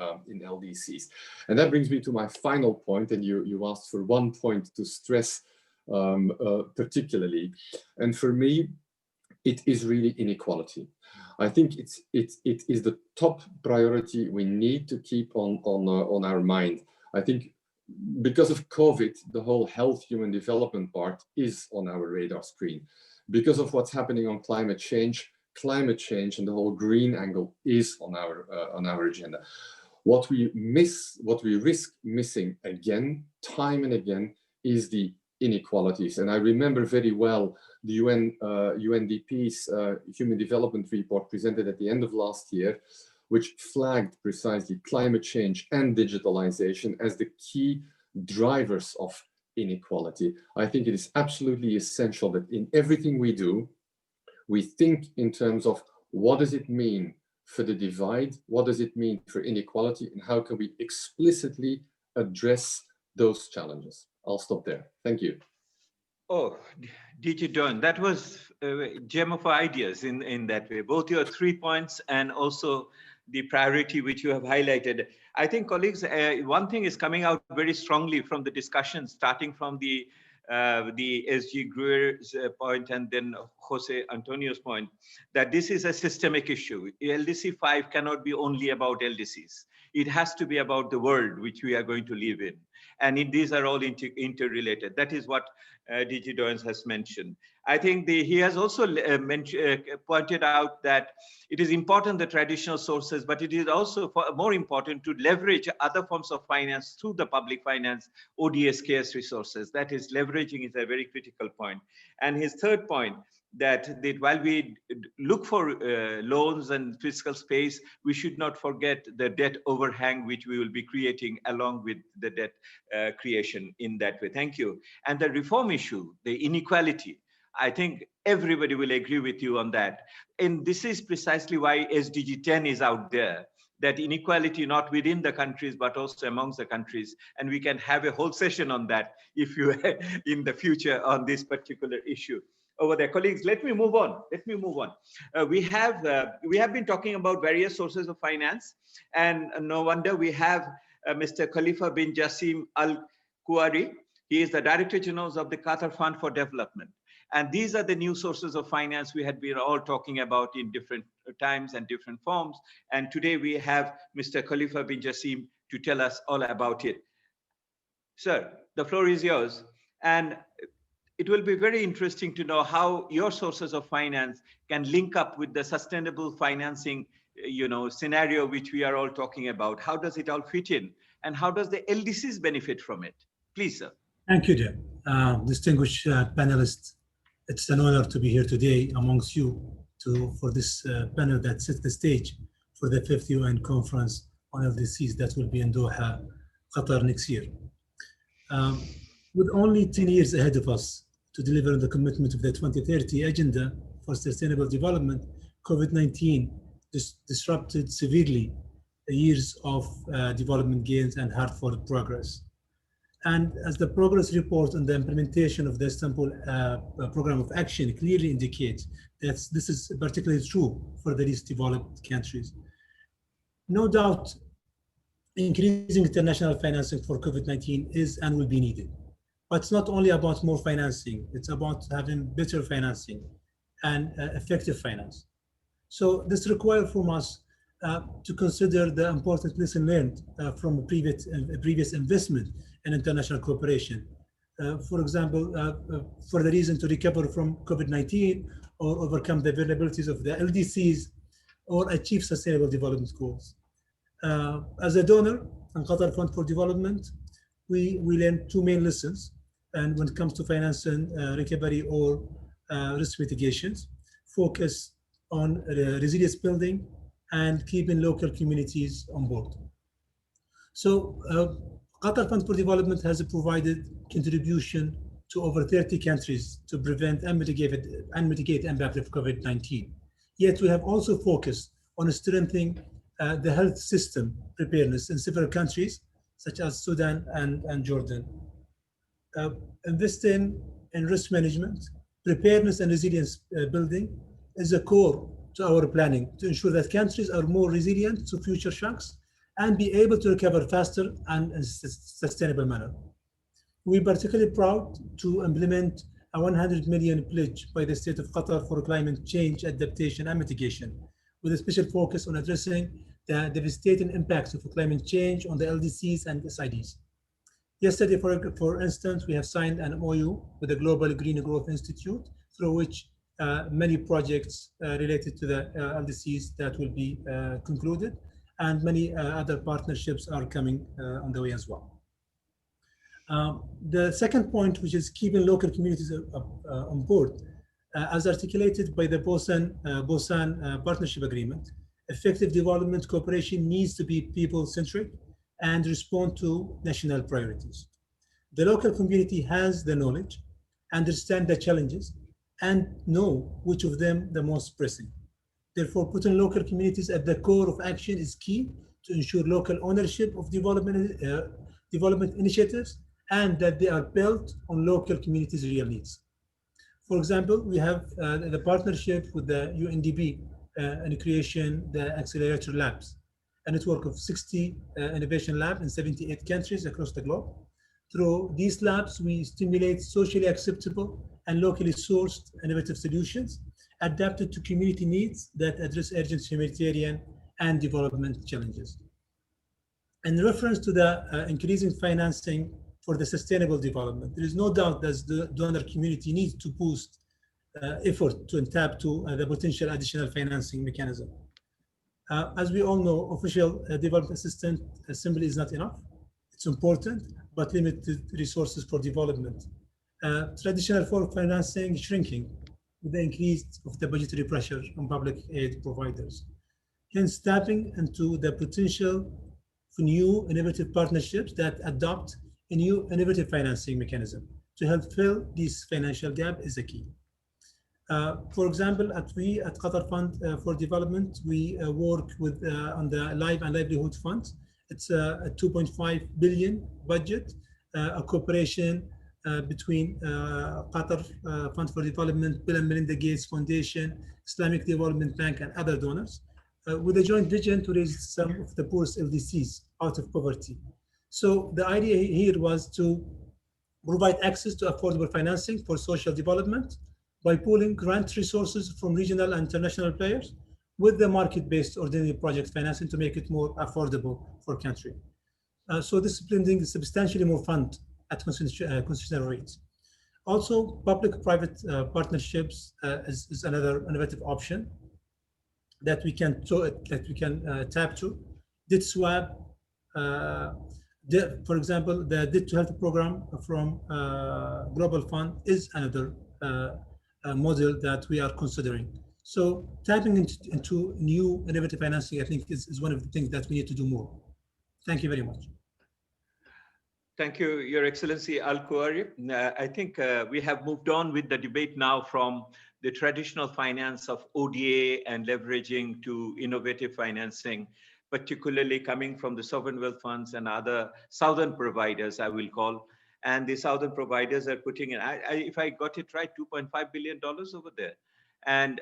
LDCs. And that brings me to my final point, and you asked for one point to stress particularly. And for me, it is really inequality. I think it is the top priority we need to keep on our mind. I think because of COVID, the whole health, human development part is on our radar screen. Because of what's happening on climate change and the whole green angle is on our agenda. What we risk missing again, time and again, is the inequalities. And I remember very well the UNDP's Human Development Report presented at the end of last year, which flagged precisely climate change and digitalization as the key drivers of inequality. I think it is absolutely essential that in everything we do, we think in terms of what does it mean for the divide, what does it mean for inequality, and how can we explicitly address those challenges. I'll stop there. Thank you.
Oh, DG Doan, that was a gem of ideas in that way, both your 3 points and also the priority which you have highlighted. I think, colleagues, one thing is coming out very strongly from the discussion, starting from the SG Gruer's point and then Jose Antonio's point, that this is a systemic issue. LDC5 cannot be only about LDCs. It has to be about the world which we are going to live in. And these are all interrelated. That is what DG Doyens has mentioned. I think he has also pointed out that it is important, the traditional sources, but it is also more important to leverage other forms of finance through the public finance, ODA scarce resources. That is, leveraging is a very critical point. And his third point, that while we look for loans and fiscal space, we should not forget the debt overhang which we will be creating along with the debt creation in that way. Thank you. And the reform issue, the inequality, I think everybody will agree with you on that. And this is precisely why SDG 10 is out there, that inequality not within the countries, but also amongst the countries. And we can have a whole session on that if you in the future on this particular issue. over there. Colleagues, let me move on. We have been talking about various sources of finance, and no wonder we have Mr. Khalifa bin Jassim Al Kuwari. He is the Director General of the Qatar Fund for Development. And these are the new sources of finance we had been all talking about in different times and different forms. And today we have Mr. Khalifa bin Jassim to tell us all about it. Sir, the floor is yours. And it will be very interesting to know how your sources of finance can link up with the sustainable financing, scenario which we are all talking about. How does it all fit in? And how does the LDCs benefit from it? Please, sir.
Thank you, dear. Distinguished panelists. It's an honor to be here today amongst you for this panel that sets the stage for the 5th UN conference on LDCs that will be in Doha, Qatar next year. With only 10 years ahead of us to deliver the commitment of the 2030 Agenda for Sustainable Development, COVID-19 disrupted severely the years of development gains and hard-fought progress. And as the progress report on the implementation of the Istanbul Programme of Action clearly indicates, that this is particularly true for the least developed countries. No doubt, increasing international financing for COVID-19 is and will be needed. But it's not only about more financing, it's about having better financing and effective finance. So this requires from us to consider the important lesson learned from previous investment in international cooperation. For example, for the reason to recover from COVID-19 or overcome the vulnerabilities of the LDCs or achieve sustainable development goals. As a donor and Qatar Fund for Development, we learned two main lessons. And when it comes to financing recovery or risk mitigations, focus on resilience building and keeping local communities on board. So Qatar Fund for Development has provided contribution to over 30 countries to prevent and mitigate the impact of COVID-19. Yet we have also focused on strengthening the health system preparedness in several countries, such as Sudan and Jordan. Investing in risk management, preparedness and resilience building is a core to our planning to ensure that countries are more resilient to future shocks and be able to recover faster and in a sustainable manner. We're particularly proud to implement a 100 million pledge by the State of Qatar for climate change adaptation and mitigation, with a special focus on addressing the devastating impacts of climate change on the LDCs and SIDs. Yesterday, for instance, we have signed an MOU with the Global Green Growth Institute, through which many projects related to the LDCs that will be concluded, and many other partnerships are coming on the way as well. The second point, which is keeping local communities on board, as articulated by the Busan Partnership Agreement, effective development cooperation needs to be people-centric and respond to national priorities. The local community has the knowledge, understand the challenges, and know which of them the most pressing. Therefore, putting local communities at the core of action is key to ensure local ownership of development initiatives and that they are built on local communities' real needs. For example, we have the partnership with the UNDP in creation the Accelerator Labs, a network of 60 innovation labs in 78 countries across the globe. Through these labs, we stimulate socially acceptable and locally sourced innovative solutions adapted to community needs that address urgent humanitarian and development challenges. In reference to the increasing financing for the sustainable development, there is no doubt that the donor community needs to boost effort to tap to the potential additional financing mechanism. As we all know, official development assistance simply is not enough. It's important, but limited resources for development. Traditional form financing is shrinking with the increase of the budgetary pressure on public aid providers. Hence, tapping into the potential for new innovative partnerships that adopt a new innovative financing mechanism to help fill this financial gap is a key. For example, at Qatar Fund for Development, we work with on the Life and Livelihood Fund. It's a 2.5 billion budget, a cooperation between Qatar Fund for Development, Bill and Melinda Gates Foundation, Islamic Development Bank, and other donors, with a joint vision to raise some of the poorest LDCs out of poverty. So the idea here was to provide access to affordable financing for social development by pooling grant resources from regional and international players with the market-based ordinary project financing to make it more affordable for country. So this is blending substantially more fund at constitutional rates. Also, public-private partnerships is another innovative option that we can tap to. Debt swap, for example, the Debt to Health program from Global Fund is another model that we are considering. So tapping into new innovative financing, I think, is one of the things that we need to do more. Thank you very much.
Thank you, Your Excellency Al-Kuwari. I think we have moved on with the debate now from the traditional finance of ODA and leveraging to innovative financing, particularly coming from the sovereign wealth funds and other southern providers, I will call. And the southern providers are putting in, if I got it right, $2.5 billion over there. And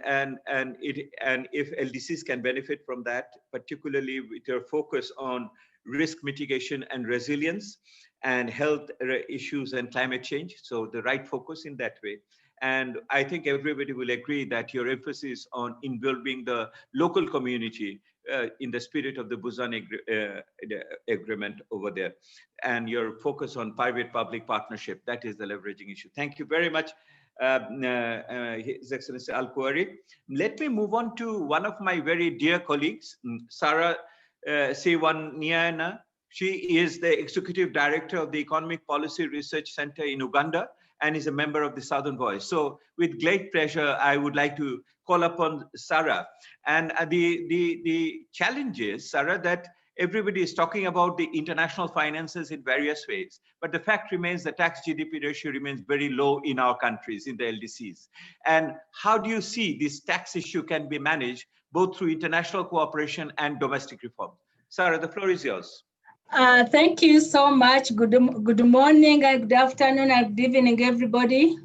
if LDCs can benefit from that, particularly with your focus on risk mitigation and resilience and health issues and climate change. So the right focus in that way. And I think everybody will agree that your emphasis on involving the local community in the spirit of the Busan agreement over there, and your focus on private-public partnership, that is the leveraging issue. Thank you very much, His Excellency Al-Kuwari. Let me move on to one of my very dear colleagues, Sarah Sewaniana. She is the Executive Director of the Economic Policy Research Center in Uganda and is a member of the Southern Voice. So with great pleasure, I would like to call upon Sarah. And the challenge is, Sarah, that everybody is talking about the international finances in various ways, but the fact remains the tax GDP ratio remains very low in our countries, in the LDCs. And how do you see this tax issue can be managed both through international cooperation and domestic reform? Sarah, the floor is yours.
Thank you so much. Good morning, good afternoon, and good evening, everybody.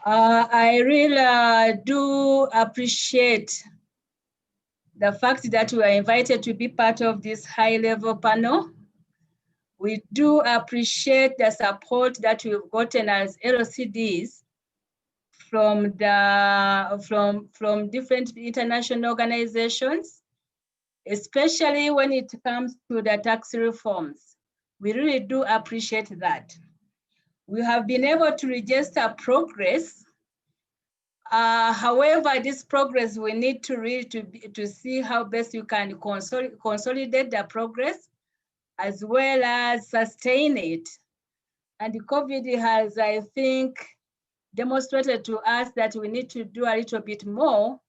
I really do appreciate the fact that we are invited to be part of this high-level panel. We do appreciate the support that we've gotten as LCDs from different international organizations, especially when it comes to the tax reforms. We really do appreciate that. We have been able to register progress. However, this progress, we need to really to see how best you can consolidate the progress as well as sustain it. And the COVID has, I think, demonstrated to us that we need to do a little bit more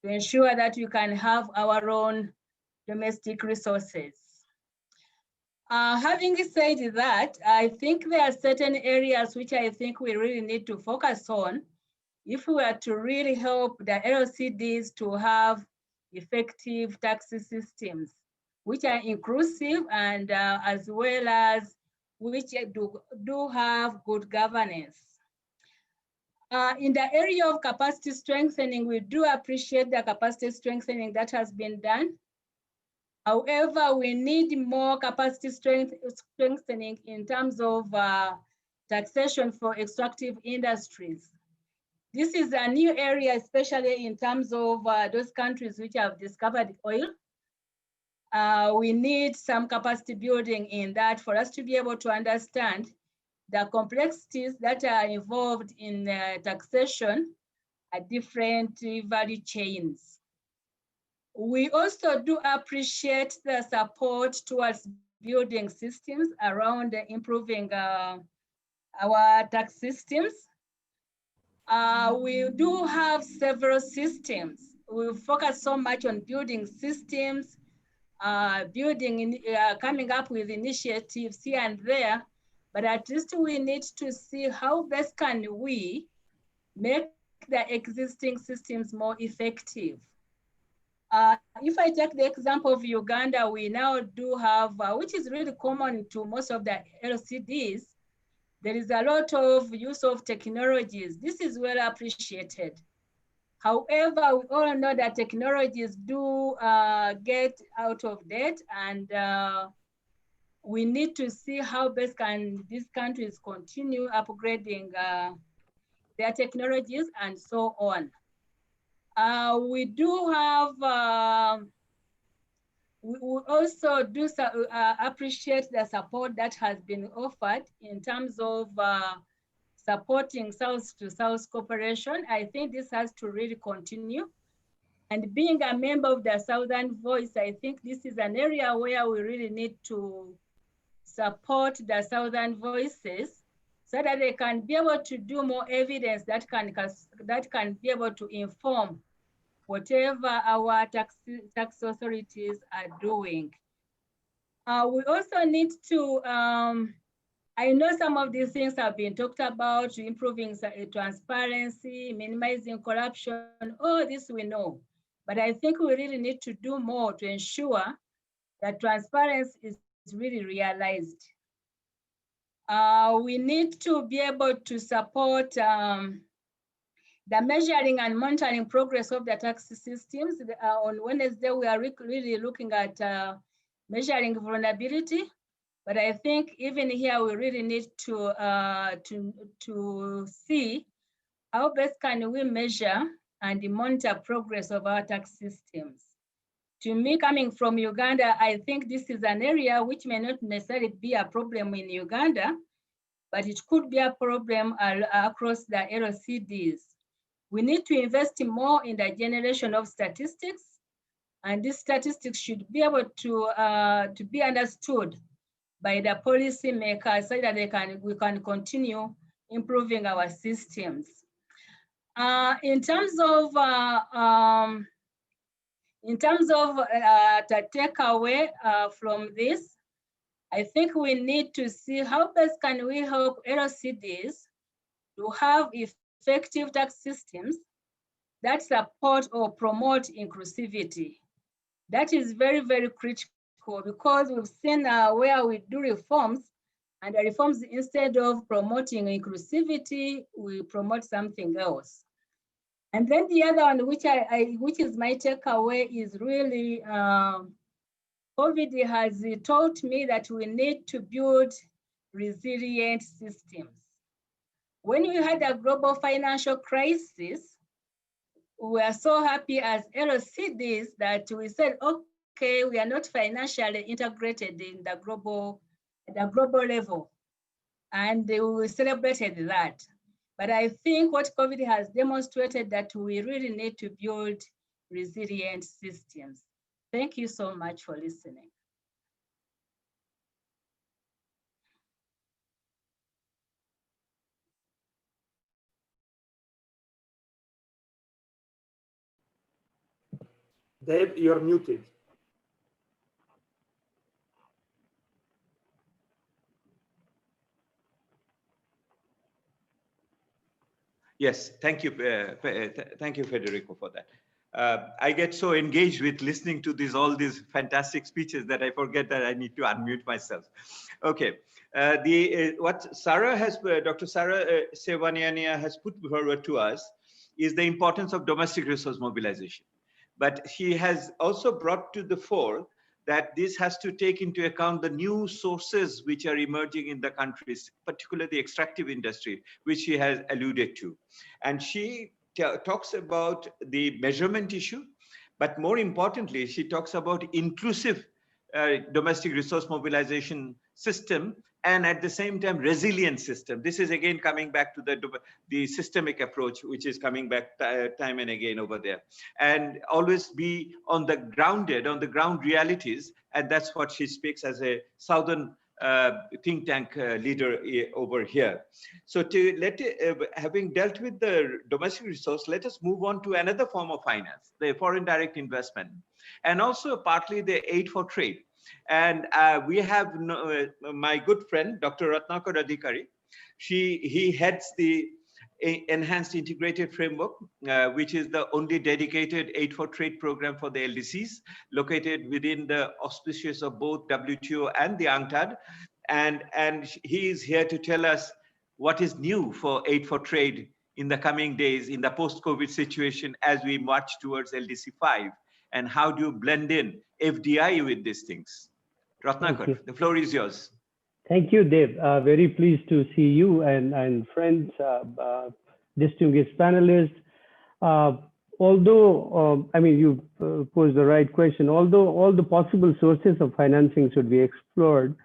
to ensure that we can have our own domestic resources. Having said that, I think there are certain areas which I think we really need to focus on if we are to really help the LCDs to have effective tax systems, which are inclusive and as well as which do have good governance. In the area of capacity strengthening, we do appreciate the capacity strengthening that has been done. However, we need more capacity strengthening in terms of taxation for extractive industries. This is a new area, especially in terms of those countries which have discovered oil. We need some capacity building in that for us to be able to understand the complexities that are involved in taxation at different value chains. We also do appreciate the support towards building systems around improving our tax systems. We do have several systems. We focus so much on building systems, coming up with initiatives here and there, but at least we need to see how best can we make the existing systems more effective. If I take the example of Uganda, we now do have, which is really common to most of the LCDs, there is a lot of use of technologies. This is well appreciated. However, we all know that technologies do get out of date, and we need to see how best can these countries continue upgrading their technologies and so on. We do have, we also do appreciate the support that has been offered in terms of supporting South-to-South cooperation. I think this has to really continue. And being a member of the Southern Voice, I think this is an area where we really need to support the Southern Voices so that they can be able to do more evidence that can be able to inform whatever our tax authorities are doing. We also need to, I know some of these things have been talked about, improving transparency, minimizing corruption, all this we know. But I think we really need to do more to ensure that transparency is really realized. We need to be able to support the measuring and monitoring progress of the tax systems. On Wednesday, we are really looking at measuring vulnerability. But I think even here, we really need to see how best can we measure and monitor progress of our tax systems. To me, coming from Uganda, I think this is an area which may not necessarily be a problem in Uganda, but it could be a problem across the LDCs. We need to invest more in the generation of statistics, and these statistics should be able to be understood by the policy makers so that we can continue improving our systems. In terms of the takeaway from this, I think we need to see how best can we help LDCs to have effective tax systems that support or promote inclusivity. That is very, very critical because we've seen where we do reforms, and the reforms, instead of promoting inclusivity, we promote something else. And then the other one, which is my takeaway, is really COVID has taught me that we need to build resilient systems. When we had a global financial crisis, we were so happy as LDCs that we said, okay, we are not financially integrated in the global level. And we celebrated that. But I think what COVID has demonstrated that we really need to build resilient systems. Thank you so much for listening.
Dave, you're muted.
Yes, thank you. Thank you, Federico, for that. I get so engaged with listening to all these fantastic speeches that I forget that I need to unmute myself. Okay, what Sarah has, Dr. Sarah Sevaniania has put forward to us is the importance of domestic resource mobilization. But she has also brought to the fore that this has to take into account the new sources which are emerging in the countries, particularly the extractive industry, which she has alluded to. And she talks about the measurement issue, but more importantly, she talks about inclusive domestic resource mobilization system, and at the same time, resilient system. This is again coming back to the systemic approach, which is coming back time and again over there. And always be on the ground realities, and that's what she speaks as a Southern think tank leader over here. So having dealt with the domestic resource, let us move on to another form of finance, the foreign direct investment, and also partly the aid for trade. And we have my good friend, Dr. Ratnakar Adhikari. He heads the Enhanced Integrated Framework, which is the only dedicated aid for trade program for the LDCs, located within the auspices of both WTO and the UNCTAD. And he is here to tell us what is new for aid for trade in the coming days in the post-COVID situation as we march towards LDC5? And how do you blend in FDI with these things? Ratnakar, the floor is yours.
Thank you, Dave. Very pleased to see you and friends, distinguished panelists. Although, I mean, you posed the right question, although all the possible sources of financing should be explored,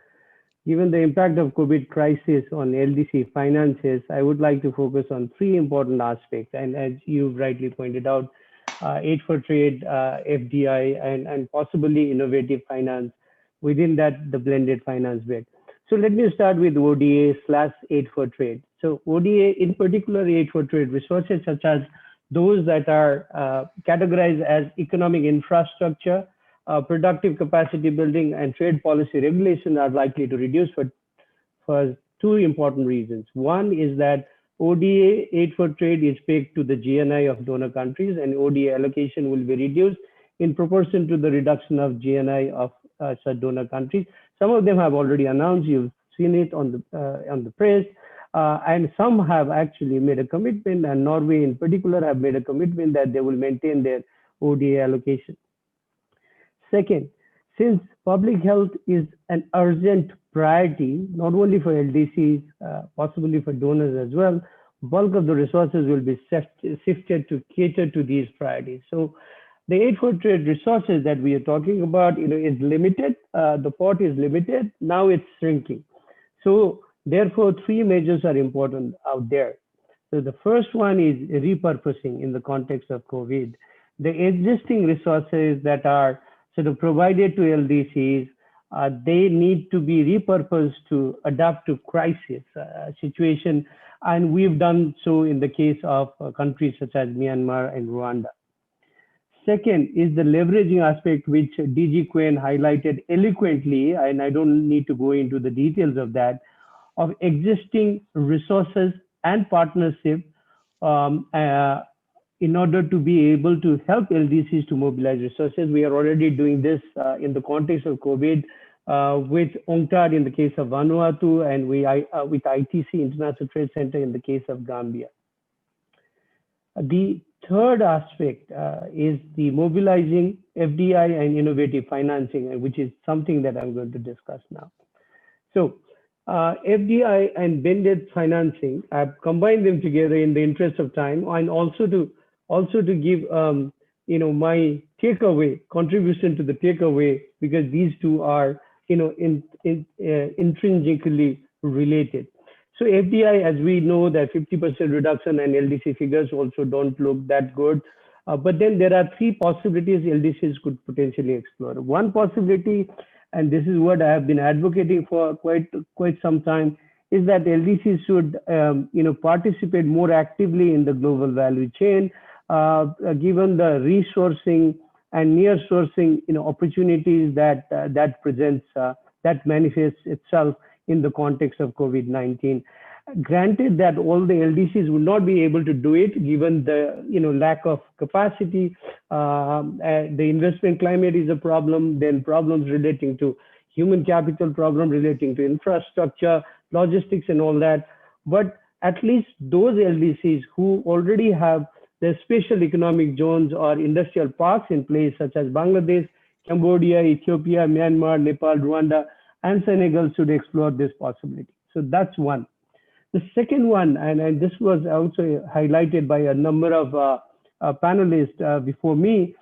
given the impact of COVID crisis on LDC finances, I would like to focus on three important aspects. And as you rightly pointed out, aid for trade, FDI, and possibly innovative finance. Within that, the blended finance bit. So let me start with ODA/aid for trade. So ODA, in particular, aid for trade resources such as those that are categorized as economic infrastructure, productive capacity building, and trade policy regulation are likely to reduce for two important reasons. One is that ODA, aid for trade, is pegged to the GNI of donor countries, and ODA allocation will be reduced in proportion to the reduction of GNI of such donor countries. Some of them have already announced, you've seen it on the press, and some have actually made a commitment, and Norway in particular have made a commitment that they will maintain their ODA allocation. Second, since public health is an urgent priority, not only for LDCs, possibly for donors as well, bulk of the resources will be shifted to cater to these priorities. So the aid for trade resources that we are talking about, is limited. The pot is limited. Now it's shrinking. So therefore, three measures are important out there. So the first one is repurposing in the context of COVID. The existing resources that are sort of provided to LDCs, they need to be repurposed to adapt to crisis situation. And we've done so in the case of countries such as Myanmar and Rwanda. Second is the leveraging aspect, which DG Quinn highlighted eloquently, and I don't need to go into the details of that, of existing resources and partnership in order to be able to help LDCs to mobilize resources. We are already doing this in the context of COVID with UNCTAD in the case of Vanuatu, and with ITC, International Trade Center, in the case of Gambia. The third aspect is the mobilizing FDI and innovative financing, which is something that I'm going to discuss now. So FDI and blended financing, I've combined them together in the interest of time, and also to give my takeaway contribution to the takeaway, because these two are intrinsically related. So FDI, as we know, that 50% reduction and LDC figures also don't look that good. But then there are three possibilities LDCs could potentially explore. One possibility, and this is what I have been advocating for quite some time, is that LDCs should participate more actively in the global value chain, given the resourcing and near sourcing opportunities that presents, that manifests itself in the context of COVID-19. Granted that all the LDCs will not be able to do it, given the lack of capacity, the investment climate is a problem, then problems relating to human capital, problem relating to infrastructure, logistics and all that. But at least those LDCs who already have the special economic zones or industrial parks in place, such as Bangladesh, Cambodia, Ethiopia, Myanmar, Nepal, Rwanda, and Senegal, should explore this possibility. So that's one. The second one, and this was also highlighted by a number of panelists before me,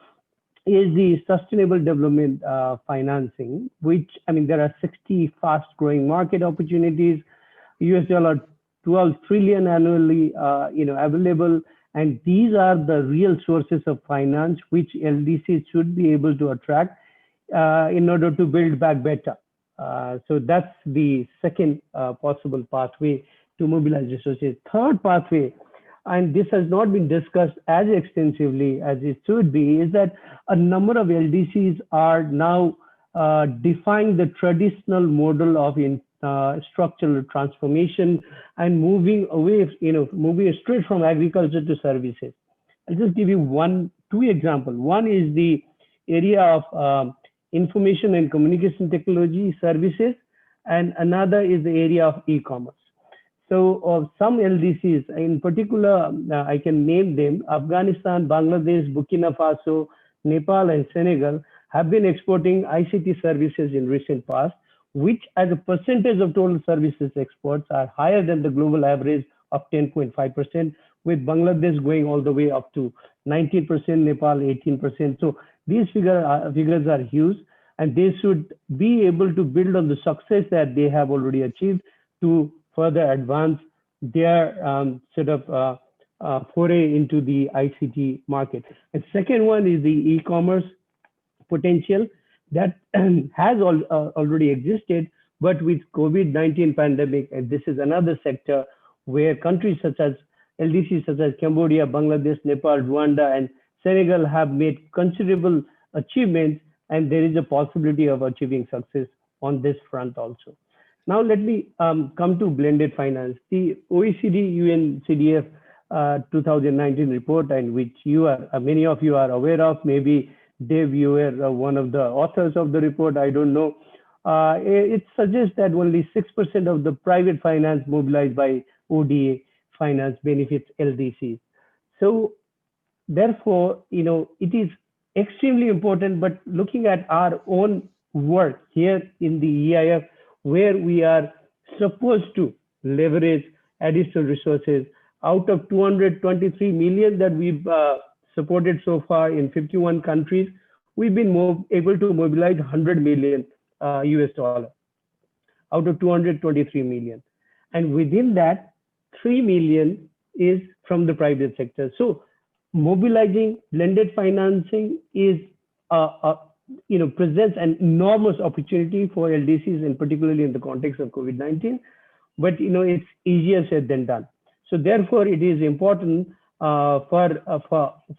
is the sustainable development financing, which, there are 60 fast growing market opportunities, $12 trillion annually, available. And these are the real sources of finance which LDCs should be able to attract in order to build back better. So that's the second possible pathway to mobilize resources. Third pathway, and this has not been discussed as extensively as it should be, is that a number of LDCs are now defying the traditional model of structural transformation and moving away, moving straight from agriculture to services. I'll just give you two examples. One is the area of information and communication technology services, and another is the area of e-commerce. So some LDCs, in particular, I can name them: Afghanistan, Bangladesh, Burkina Faso, Nepal, and Senegal have been exporting ICT services in recent past, which as a percentage of total services exports are higher than the global average of 10.5%, with Bangladesh going all the way up to 19%, Nepal 18%. So these figures are huge, and they should be able to build on the success that they have already achieved to further advance their foray into the ICT market. And second one is the e-commerce potential that has already existed, but with COVID-19 pandemic, and this is another sector where countries such as LDCs such as Cambodia, Bangladesh, Nepal, Rwanda, and Senegal have made considerable achievements, and there is a possibility of achieving success on this front also. Now let me come to blended finance. The OECD UNCDF 2019 report, and which many of you are aware of. Maybe Dave, you were one of the authors of the report, I don't know. It suggests that only 6% of the private finance mobilized by ODA finance benefits LDCs. So therefore, it is extremely important, but looking at our own work here in the EIF, where we are supposed to leverage additional resources out of 223 million that we've supported so far in 51 countries, we've been able to mobilize 100 million US dollar out of 223 million. And within that, 3 million is from the private sector. So mobilizing blended financing is presents an enormous opportunity for LDCs, and particularly in the context of COVID-19. But it's easier said than done. So therefore, it is important for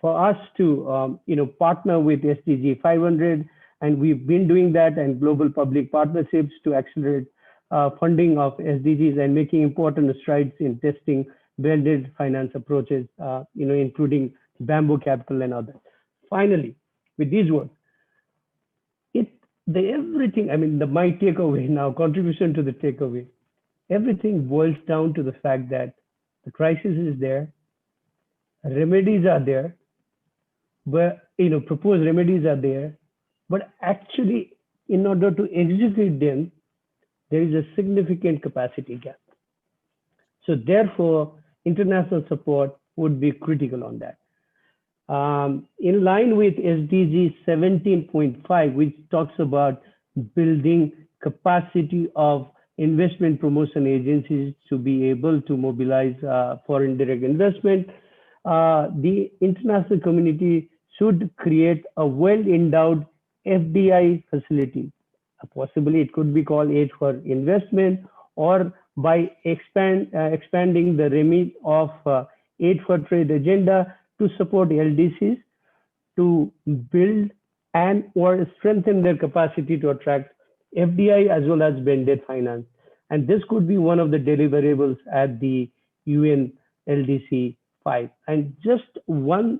us to partner with SDG 500, and we've been doing that, and global public partnerships to accelerate funding of SDGs and making important strides in testing blended finance approaches, including bamboo capital and others. Finally, with these words, my takeaway now, contribution to the takeaway, everything boils down to the fact that the crisis is there, remedies are there, but proposed remedies are there, but actually, in order to execute them, there is a significant capacity gap. So therefore, international support would be critical on that. In line with SDG 17.5, which talks about building capacity of investment promotion agencies to be able to mobilize foreign direct investment, the international community should create a well-endowed FDI facility. Possibly it could be called Aid for Investment, or by expanding the remit of Aid for Trade agenda to support LDCs to build and or strengthen their capacity to attract FDI as well as blended finance. And this could be one of the deliverables at the UN LDC5. And just one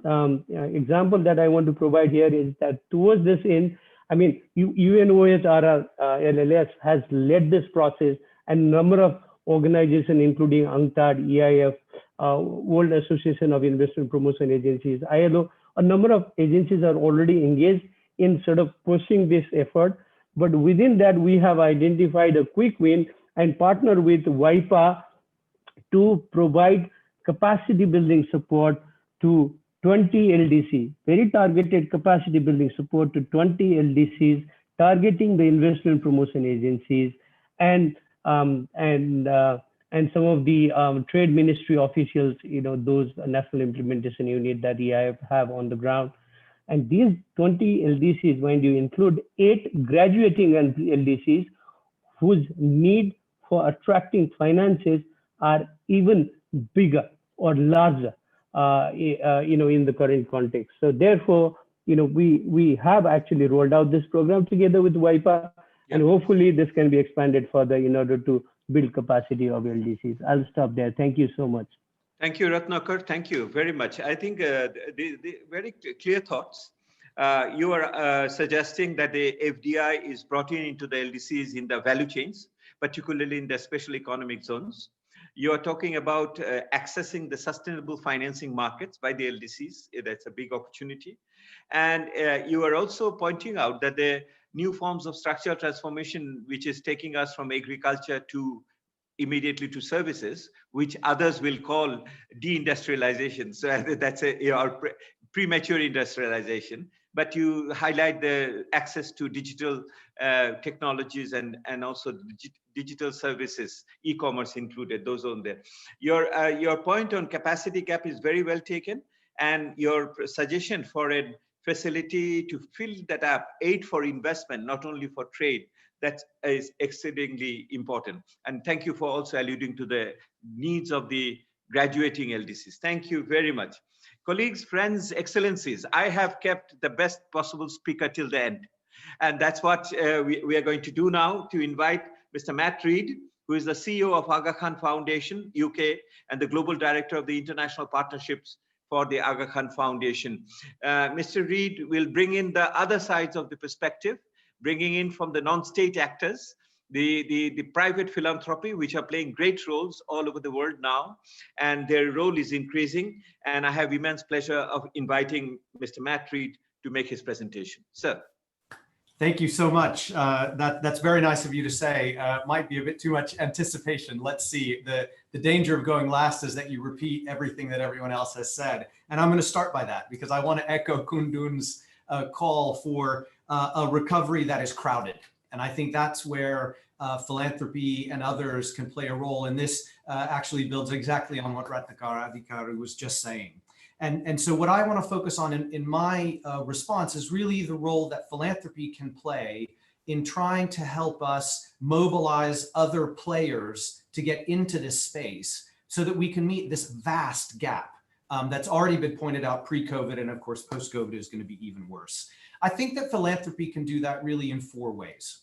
example that I want to provide here is that towards this end, UNOHRR LLS has led this process, and a number of organizations, including UNCTAD, EIF, World Association of Investment Promotion Agencies, ILO, a number of agencies are already engaged in sort of pushing this effort. But within that, we have identified a quick win and partner with WIPA to provide capacity building support to 20 LDCs, very targeted capacity building support to 20 LDCs, targeting the investment promotion agencies and some of the trade ministry officials, those national implementation unit that EIF have on the ground. And these 20 LDCs, mind you, include 8 graduating LDCs whose need for attracting finances are even bigger or larger, in the current context. So therefore, we have actually rolled out this program together with WIPA, and hopefully this can be expanded further in order to build capacity of LDCs. I'll stop there. Thank you so much.
Thank you, Ratnakar. Thank you very much. I think the very clear thoughts. You are suggesting that the FDI is brought into the LDCs in the value chains, particularly in the special economic zones. You are talking about accessing the sustainable financing markets by the LDCs. That's a big opportunity. And you are also pointing out that the new forms of structural transformation, which is taking us from agriculture to immediately to services, which others will call deindustrialization. So that's or premature industrialization. But you highlight the access to digital technologies and also digital services, e-commerce included, those on there. Your point on capacity gap is very well taken, and your suggestion for a facility to fill that up, aid for investment, not only for trade, that is exceedingly important. And thank you for also alluding to the needs of the graduating LDCs. Thank you very much. Colleagues, friends, excellencies, I have kept the best possible speaker till the end. And that's what we are going to do now, to invite Mr. Matt Reed, who is the CEO of Aga Khan Foundation, UK, and the Global Director of the International Partnerships for the Aga Khan Foundation. Mr. Reed will bring in the other sides of the perspective, bringing in from the non-state actors, the private philanthropy, which are playing great roles all over the world now, and their role is increasing. And I have immense pleasure of inviting Mr. Matt Reed to make his presentation. Sir.
Thank you so much. That's very nice of you to say. Might be a bit too much anticipation. Let's see. The danger of going last is that you repeat everything that everyone else has said. And I'm going to start by that, because I want to echo Kundun's call for a recovery that is crowded. And I think that's where philanthropy and others can play a role. And this actually builds exactly on what Ratnakara Adhikaru was just saying. And so what I want to focus on in my response is really the role that philanthropy can play in trying to help us mobilize other players to get into this space so that we can meet this vast gap that's already been pointed out pre-COVID, and of course post-COVID is going to be even worse. I think that philanthropy can do that really in 4 ways.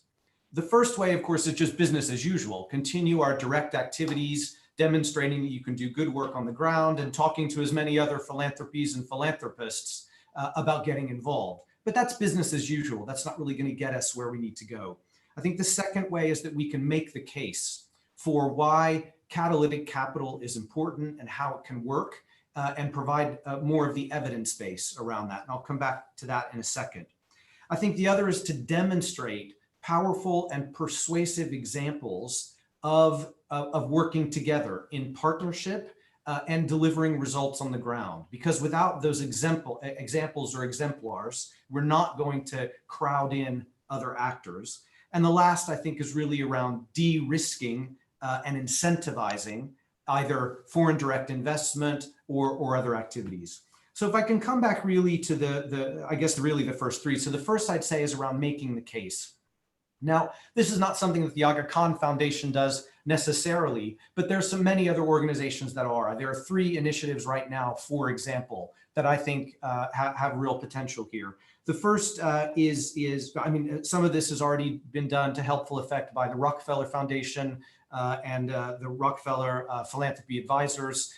The first way, of course, is just business as usual. Continue our direct activities, demonstrating that you can do good work on the ground and talking to as many other philanthropies and philanthropists about getting involved. But that's business as usual. That's not really going to get us where we need to go. I think the second way is that we can make the case for why catalytic capital is important and how it can work, and provide more of the evidence base around that. And I'll come back to that in a second. I think the other is to demonstrate powerful and persuasive examples of working together in partnership and delivering results on the ground. Because without those examples or exemplars, we're not going to crowd in other actors. And the last, I think, is really around de-risking and incentivizing either foreign direct investment or other activities. So if I can come back really to I guess really the first 3. So the first I'd say is around making the case. Now, this is not something that the Aga Khan Foundation does necessarily, but there's so many other organizations that are. There are 3 initiatives right now, for example, that I think have real potential here. The first is, I mean, some of this has already been done to helpful effect by the Rockefeller Foundation and the Rockefeller Philanthropy Advisors,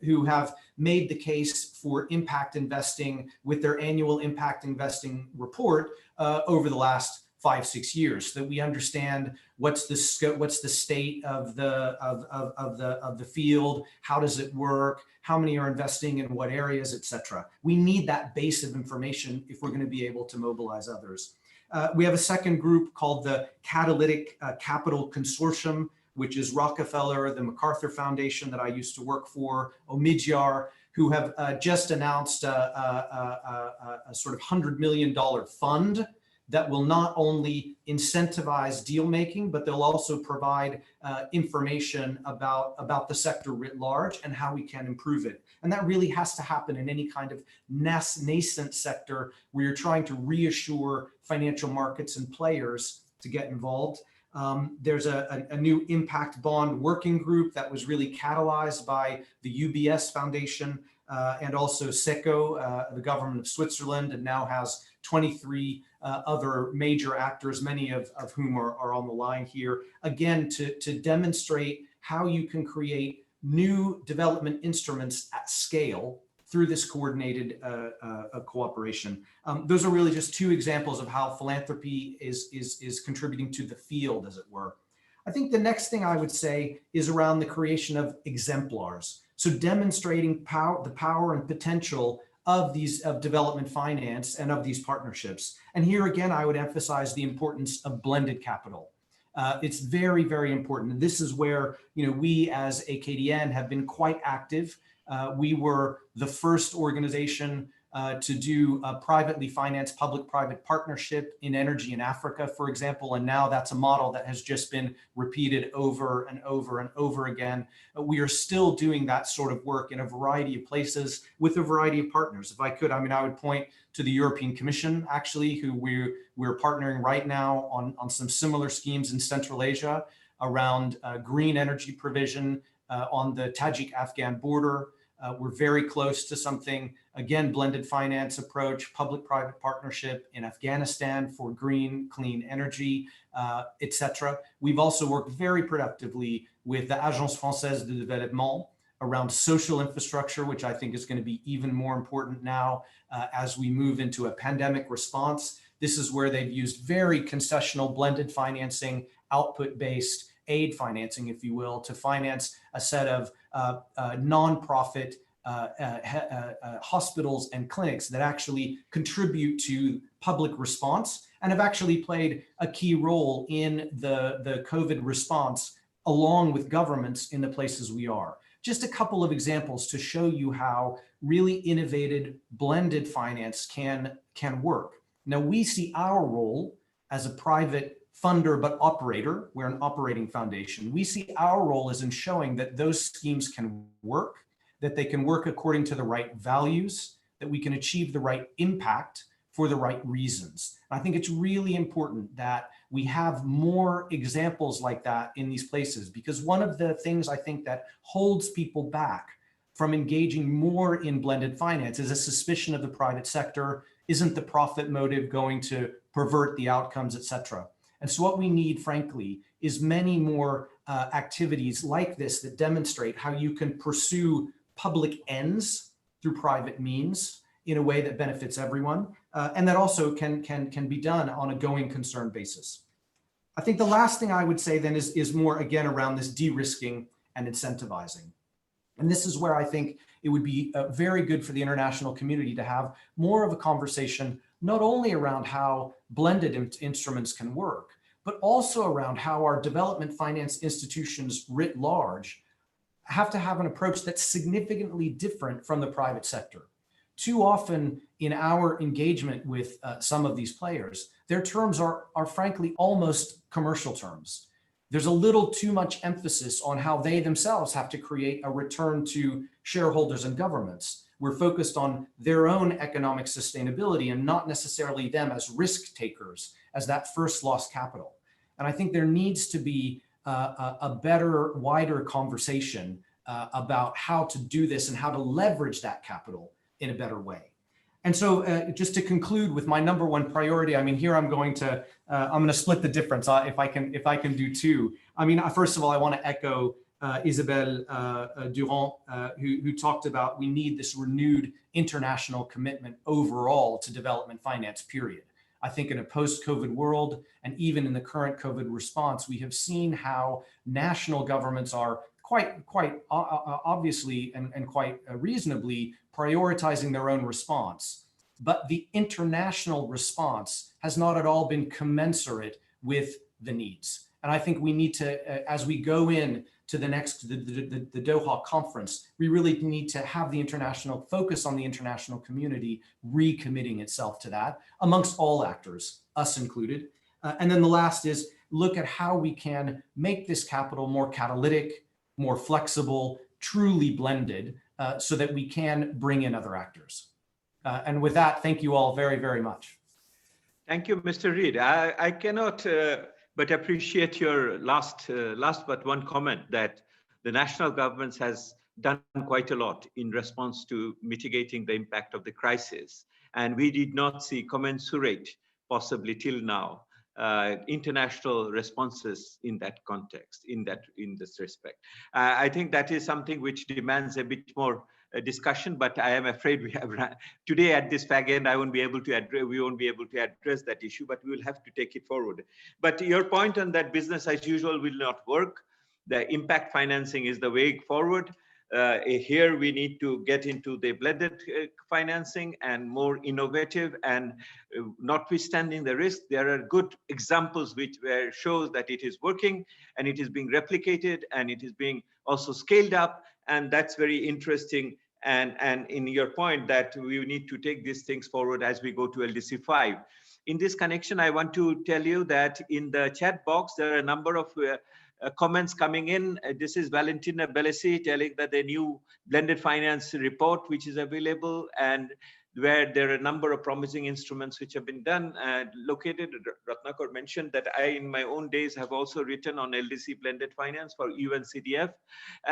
who have made the case for impact investing with their annual impact investing report over the last 5-6 years, so that we understand what's the scope, what's the state of the field, how does it work, how many are investing in what areas, etc. We need that base of information if we're going to be able to mobilize others. We have a second group called the Catalytic Capital Consortium, which is Rockefeller, the MacArthur Foundation that I used to work for, Oecd, who have just announced a sort of $100 million fund that will not only incentivize deal making, but they'll also provide information about the sector writ large and how we can improve it. And that really has to happen in any kind of nascent sector where you're trying to reassure financial markets and players to get involved. There's a new impact bond working group that was really catalyzed by the UBS Foundation and also SECO, the government of Switzerland, and now has 23 other major actors, many of whom are on the line here, again, to demonstrate how you can create new development instruments at scale through this coordinated cooperation. Those are really just 2 examples of how philanthropy is contributing to the field, as it were. I think the next thing I would say is around the creation of exemplars. So demonstrating the power and potential of development finance and of these partnerships. And here again, I would emphasize the importance of blended capital. It's very, very important. This is where, we as AKDN have been quite active. We were the first organization to do a privately financed public-private partnership in energy in Africa, for example, and now that's a model that has just been repeated over and over and over again. We are still doing that sort of work in a variety of places with a variety of partners. If I could, I would point to the European Commission, actually, who we're partnering right now on some similar schemes in Central Asia around green energy provision on the Tajik-Afghan border. We're very close to something, again, blended finance approach, public-private partnership in Afghanistan for green, clean energy, etc. We've also worked very productively with the Agence Française de Développement around social infrastructure, which I think is going to be even more important now as we move into a pandemic response. This is where they've used very concessional blended financing, output-based aid financing, if you will, to finance a set of nonprofit hospitals and clinics that actually contribute to public response and have actually played a key role in the COVID response along with governments in the places we are. Just a couple of examples to show you how really innovative blended finance can work. Now, we see our role as a private funder but operator. We're an operating foundation. We see our role as in showing that those schemes can work, that they can work according to the right values, that we can achieve the right impact for the right reasons. And I think it's really important that we have more examples like that in these places, because one of the things I think that holds people back from engaging more in blended finance is a suspicion of the private sector. Isn't the profit motive going to pervert the outcomes, et cetera? And so what we need, frankly, is many more activities like this that demonstrate how you can pursue public ends through private means in a way that benefits everyone, and that also can be done on a going concern basis. I think the last thing I would say then is more, again, around this de-risking and incentivizing. And this is where I think it would be very good for the international community to have more of a conversation, not only around how blended instruments can work, but also around how our development finance institutions writ large have to have an approach that's significantly different from the private sector. Too often in our engagement with some of these players, their terms are frankly almost commercial terms. There's a little too much emphasis on how they themselves have to create a return to shareholders and governments. We're focused on their own economic sustainability and not necessarily them as risk takers, as that first lost capital. And I think there needs to be a better, wider conversation about how to do this and how to leverage that capital in a better way. And so just to conclude with my number one priority, here I'm going to split the difference if I can do two. First of all, I want to echo Isabelle Durand, who talked about we need this renewed international commitment overall to development finance, period. I think in a post-COVID world, and even in the current COVID response, we have seen how national governments are quite obviously and quite reasonably prioritizing their own response. But the international response has not at all been commensurate with the needs. And I think we need to, as we go in to the next, the Doha conference, we really need to have the international focus on the international community recommitting itself to that amongst all actors, us included. And then the last is look at how we can make this capital more catalytic, more flexible, truly blended, so that we can bring in other actors. And with that, thank you all very, very much.
Thank you, Mr. Reid. I cannot but appreciate your last but one comment that the national governments has done quite a lot in response to mitigating the impact of the crisis. And we did not see commensurate, possibly till now, international responses in that context, in this respect. I think that is something which demands a bit more discussion, but I am afraid we have run today at this fag end. I won't be able to address. We won't be able to address that issue, but we will have to take it forward. But your point on that business as usual will not work. The impact financing is the way forward. Here we need to get into the blended financing and more innovative, and notwithstanding the risk, there are good examples which shows that it is working and it is being replicated and it is being also scaled up, and that's very interesting. And in your point that we need to take these things forward as we go to LDC5. In this connection, I want to tell you that in the chat box, there are a number of comments coming in. This is Valentina Bellesi telling that the new blended finance report, which is available, and where there are a number of promising instruments which have been done and located. Ratnakar mentioned that I, in my own days, have also written on LDC blended finance for UNCDF.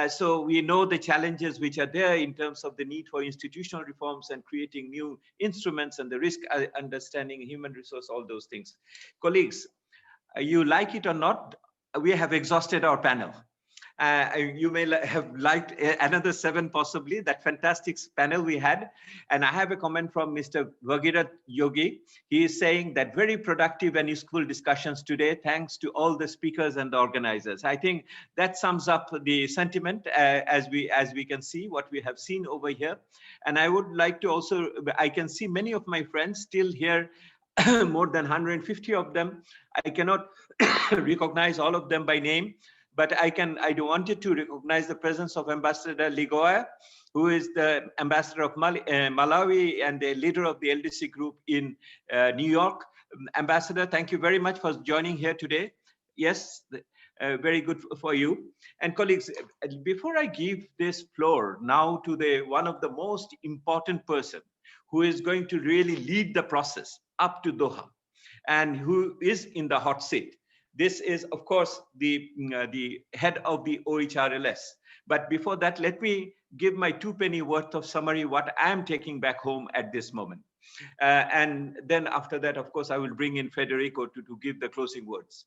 So we know the challenges which are there in terms of the need for institutional reforms and creating new instruments and the risk understanding, human resource, all those things. Colleagues, you like it or not, we have exhausted our panel. You may have liked another 7 possibly, that fantastic panel we had. And I have a comment from Mr. Bhagirath Yogi. He is saying that very productive and useful discussions today, thanks to all the speakers and the organizers. I think that sums up the sentiment as we can see what we have seen over here. And I would like to also, I can see many of my friends still here, more than 150 of them. I cannot recognize all of them by name, but I wanted to recognize the presence of Ambassador Ligoya, who is the ambassador of Malawi and the leader of the LDC group in New York. Ambassador, thank you very much for joining here today. Yes, very good for you. And colleagues, before I give this floor now to one of the most important person who is going to really lead the process up to Doha and who is in the hot seat. This is, of course, the head of the OHRLS. But before that, let me give my 2 penny worth of summary what I am taking back home at this moment. And then after that, of course, I will bring in Federico to give the closing words.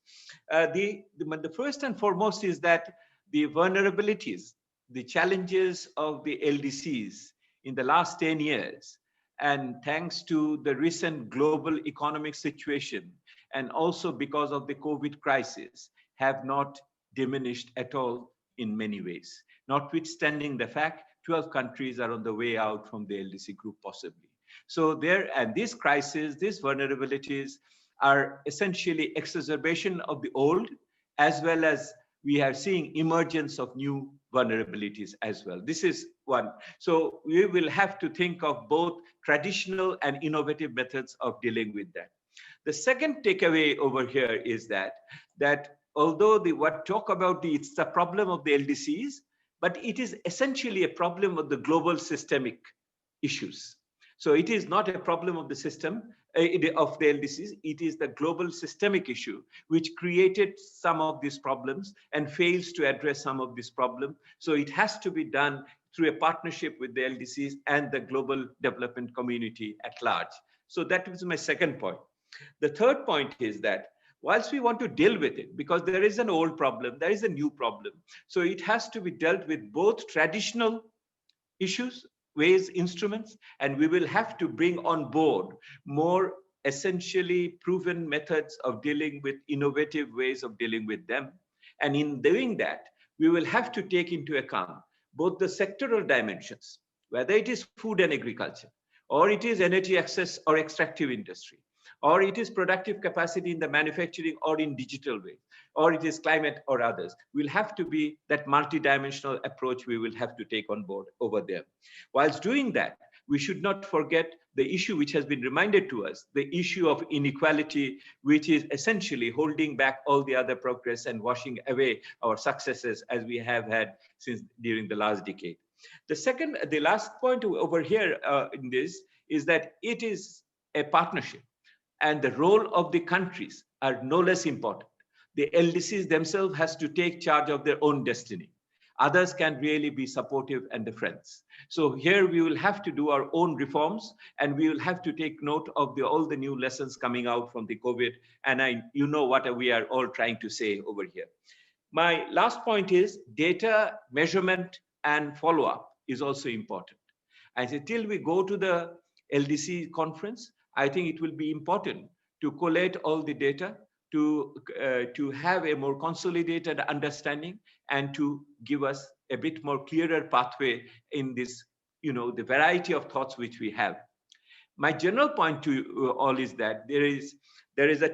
The first and foremost is that the vulnerabilities, the challenges of the LDCs in the last 10 years, and thanks to the recent global economic situation, and also because of the COVID crisis, have not diminished at all in many ways, notwithstanding the fact 12 countries are on the way out from the LDC group possibly. So this crisis, these vulnerabilities are essentially exacerbation of the old, as well as we are seeing emergence of new vulnerabilities as well. This is one. So we will have to think of both traditional and innovative methods of dealing with that. The second takeaway over here is that although it's the problem of the LDCs, but it is essentially a problem of the global systemic issues. So it is not a problem of the system, of the LDCs, it is the global systemic issue which created some of these problems and fails to address some of these problems. So it has to be done through a partnership with the LDCs and the global development community at large. So that was my second point. The third point is that whilst we want to deal with it, because there is an old problem, there is a new problem. So it has to be dealt with both traditional issues, ways, instruments, and we will have to bring on board more essentially proven methods of dealing with innovative ways of dealing with them. And in doing that, we will have to take into account both the sectoral dimensions, whether it is food and agriculture, or it is energy access or extractive industry, or it is productive capacity in the manufacturing or in digital way, or it is climate or others. Will have to be that multidimensional approach we will have to take on board over there. Whilst doing that, we should not forget the issue which has been reminded to us, the issue of inequality, which is essentially holding back all the other progress and washing away our successes as we have had since during the last decade. The last point over here in this is that it is a partnership, and the role of the countries are no less important. The LDCs themselves has to take charge of their own destiny. Others can really be supportive and the friends. So here we will have to do our own reforms, and we will have to take note of all the new lessons coming out from the COVID. And you know what we are all trying to say over here. My last point is data measurement and follow-up is also important. And so till we go to the LDC conference, I think it will be important to collate all the data, to have a more consolidated understanding, and to give us a bit more clearer pathway in this, the variety of thoughts which we have. My general point to all is that there is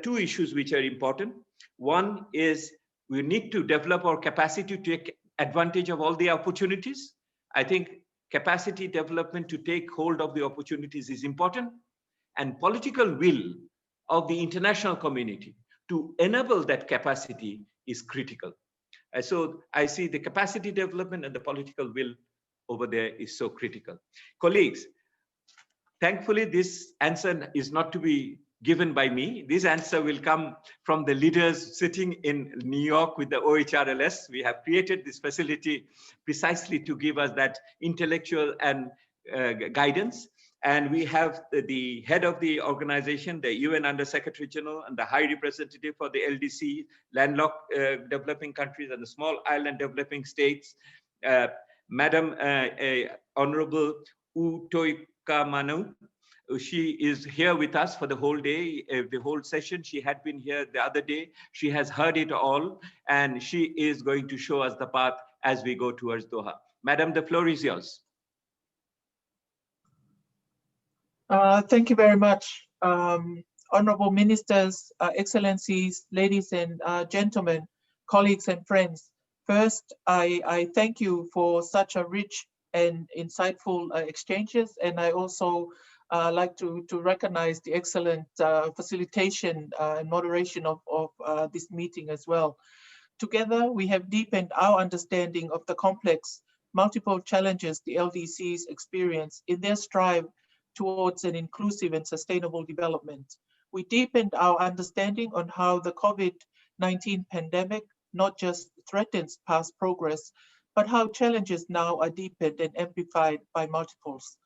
two issues which are important. One is we need to develop our capacity to take advantage of all the opportunities. I think capacity development to take hold of the opportunities is important, and political will of the international community to enable that capacity is critical. And so I see the capacity development and the political will over there is so critical. Colleagues, thankfully, this answer is not to be given by me. This answer will come from the leaders sitting in New York with the OHRLS. We have created this facility precisely to give us that intellectual and guidance. And we have the head of the organization, the UN Under Secretary General, and the High Representative for the LDC, landlocked developing countries and the small island developing states, Madam Honorable Utoika Manu. She is here with us for the whole day, the whole session. She had been here the other day. She has heard it all, and she is going to show us the path as we go towards Doha. Madam, the floor is yours.
Thank you very much. Honorable Ministers, Excellencies, ladies and gentlemen, colleagues and friends. First, I thank you for such a rich and insightful exchanges, and I also like to recognize the excellent facilitation and moderation of this meeting as well. Together, we have deepened our understanding of the complex, multiple challenges the LDCs experience in their strive towards an inclusive and sustainable development. We deepened our understanding on how the COVID-19 pandemic not just threatens past progress, but how challenges now are deepened and amplified by multiples.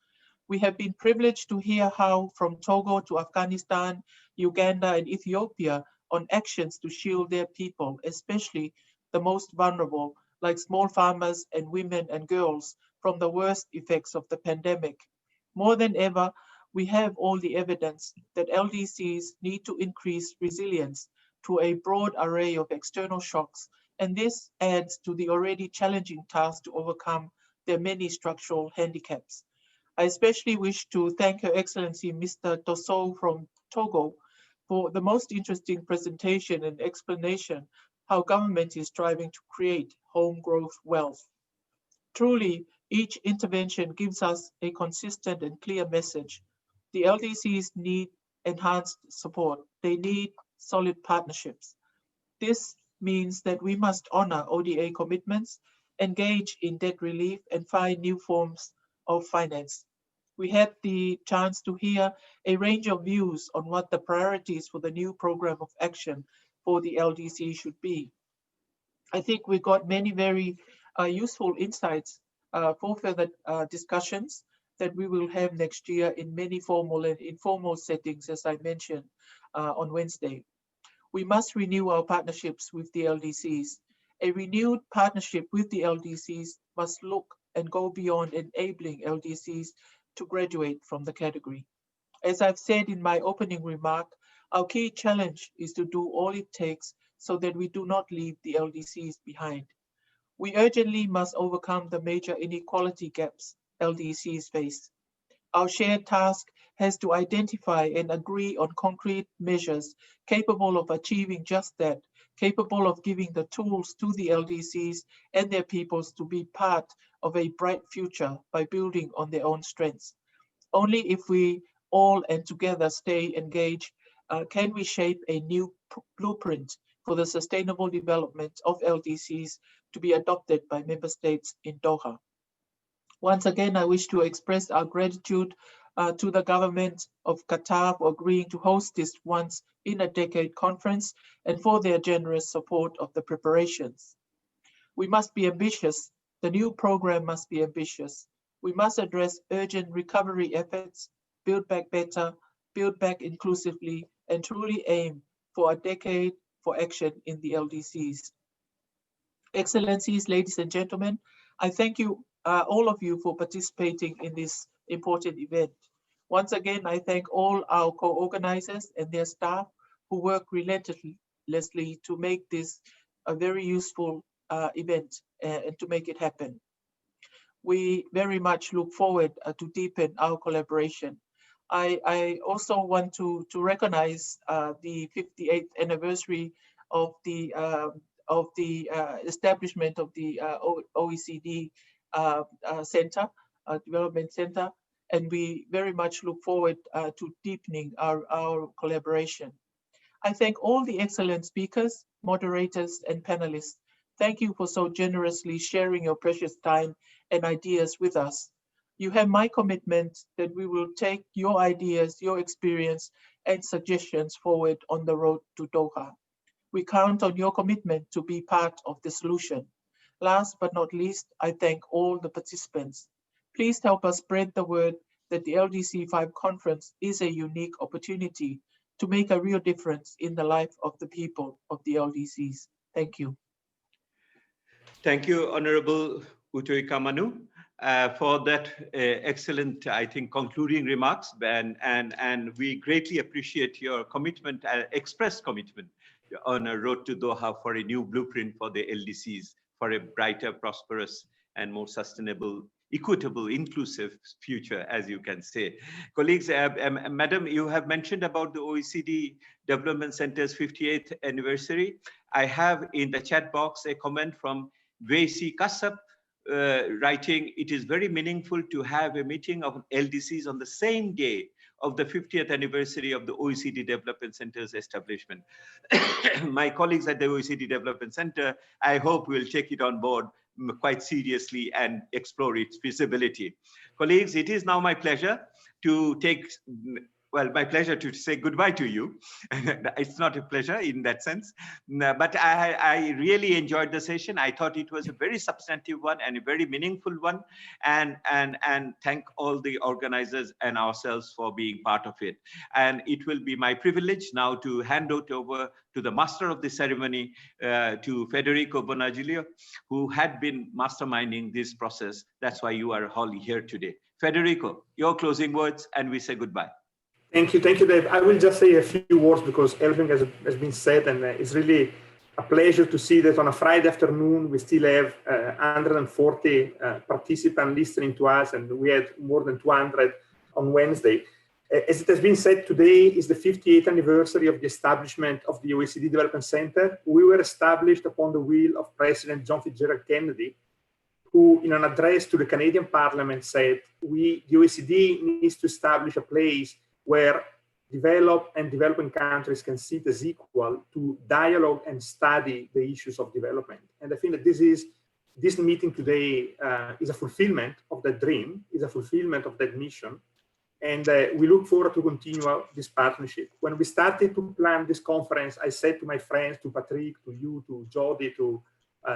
We have been privileged to hear how from Togo to Afghanistan, Uganda, and Ethiopia on actions to shield their people, especially the most vulnerable, like small farmers and women and girls, from the worst effects of the pandemic. More than ever, we have all the evidence that LDCs need to increase resilience to a broad array of external shocks, and this adds to the already challenging task to overcome their many structural handicaps. I especially wish to thank Her Excellency Mr. Dosso from Togo for the most interesting presentation and explanation how government is striving to create home growth wealth. Truly, each intervention gives us a consistent and clear message. The LDCs need enhanced support. They need solid partnerships. This means that we must honor ODA commitments, engage in debt relief, and find new forms of finance. We had the chance to hear a range of views on what the priorities for the new program of action for the LDC should be. I think we got many very useful insights for further discussions that we will have next year in many formal and informal settings, as I mentioned on Wednesday. We must renew our partnerships with the LDCs. A renewed partnership with the LDCs must look and go beyond enabling LDCs to graduate from the category. As I've said in my opening remark, our key challenge is to do all it takes so that we do not leave the LDCs behind. We urgently must overcome the major inequality gaps LDCs face. Our shared task has to identify and agree on concrete measures capable of achieving just that, capable of giving the tools to the LDCs and their peoples to be part of a bright future by building on their own strengths. Only if we all and together stay engaged can we shape a new blueprint for the sustainable development of LDCs to be adopted by member states in Doha. Once again, I wish to express our gratitude to the government of Qatar for agreeing to host this once-in-a-decade conference and for their generous support of the preparations. We must be ambitious. The new program must be ambitious. We must address urgent recovery efforts, build back better, build back inclusively, and truly aim for a decade for action in the LDCs. Excellencies, ladies and gentlemen, I thank you, all of you, for participating in this important event. Once again, I thank all our co-organizers and their staff who work relentlessly to make this a very useful event and to make it happen. We very much look forward to deepen our collaboration. I also want to recognize the 58th anniversary of the establishment of the OECD Center, Development Center, and we very much look forward to deepening our collaboration. I thank all the excellent speakers, moderators, and panelists. Thank you for so generously sharing your precious time and ideas with us. You have my commitment that we will take your ideas, your experience, and suggestions forward on the road to Doha. We count on your commitment to be part of the solution. Last but not least, I thank all the participants. Please help us spread the word that the LDC5 conference is a unique opportunity to make a real difference in the life of the people of the LDCs. Thank you.
Thank you, Honorable Utoika Manu, for that excellent, I think, concluding remarks. And we greatly appreciate your commitment, expressed commitment on a road to Doha for a new blueprint for the LDCs, for a brighter, prosperous, and more sustainable, equitable, inclusive future, as you can say. Colleagues, Madam, you have mentioned about the OECD Development Center's 58th anniversary. I have in the chat box a comment from Vesi Kasap, writing, it is very meaningful to have a meeting of LDCs on the same day of the 50th anniversary of the OECD Development Center's establishment. My colleagues at the OECD Development Center, I hope will take it on board quite seriously and explore its feasibility. Colleagues, it is now my pleasure to say goodbye to you. It's not a pleasure in that sense, but I really enjoyed the session. I thought it was a very substantive one and a very meaningful one, and thank all the organizers and ourselves for being part of it. And it will be my privilege now to hand it over to the master of the ceremony, to Federico Bonagiulio, who had been masterminding this process. That's why you are all here today. Federico, your closing words, and we say goodbye.
Thank you, Dave. I will just say a few words because everything has been said, and it's really a pleasure to see that on a Friday afternoon we still have 140 participants listening to us, and we had more than 200 on Wednesday. As it has been said, today is the 58th anniversary of the establishment of the OECD Development Center. We were established upon the will of President John Fitzgerald Kennedy, who in an address to the Canadian Parliament said, the OECD needs to establish a place where developed and developing countries can sit as equal to dialogue and study the issues of development. And I think that this meeting today is a fulfillment of that dream, is a fulfillment of that mission. And we look forward to continue this partnership. When we started to plan this conference, I said to my friends, to Patrick, to you, to Jody, to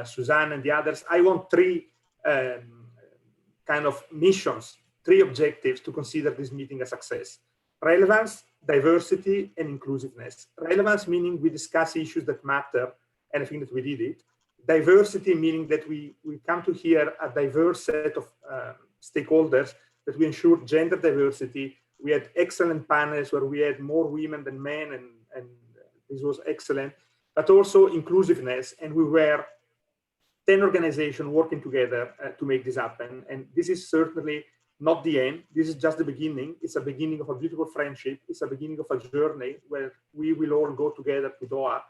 Suzanne and the others, I want three kind of missions, three objectives to consider this meeting a success. Relevance, diversity, and inclusiveness. Relevance meaning we discuss issues that matter, and I think that we did it. Diversity meaning that we come to hear a diverse set of stakeholders, that we ensure gender diversity. We had excellent panels where we had more women than men, and this was excellent, but also inclusiveness, and we were 10 organizations working together to make this happen. And this is certainly not the end. This is just the beginning. It's a beginning of a beautiful friendship. It's a beginning of a journey where we will all go together to Doha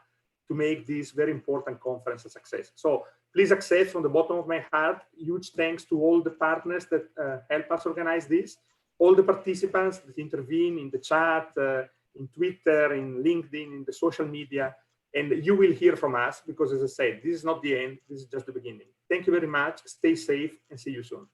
to make this very important conference a success. So please accept from the bottom of my heart, huge thanks to all the partners that help us organize this, all the participants that intervene in the chat, in Twitter, in LinkedIn, in the social media, and you will hear from us because, as I said, this is not the end. This is just the beginning. Thank you very much. Stay safe and see you soon.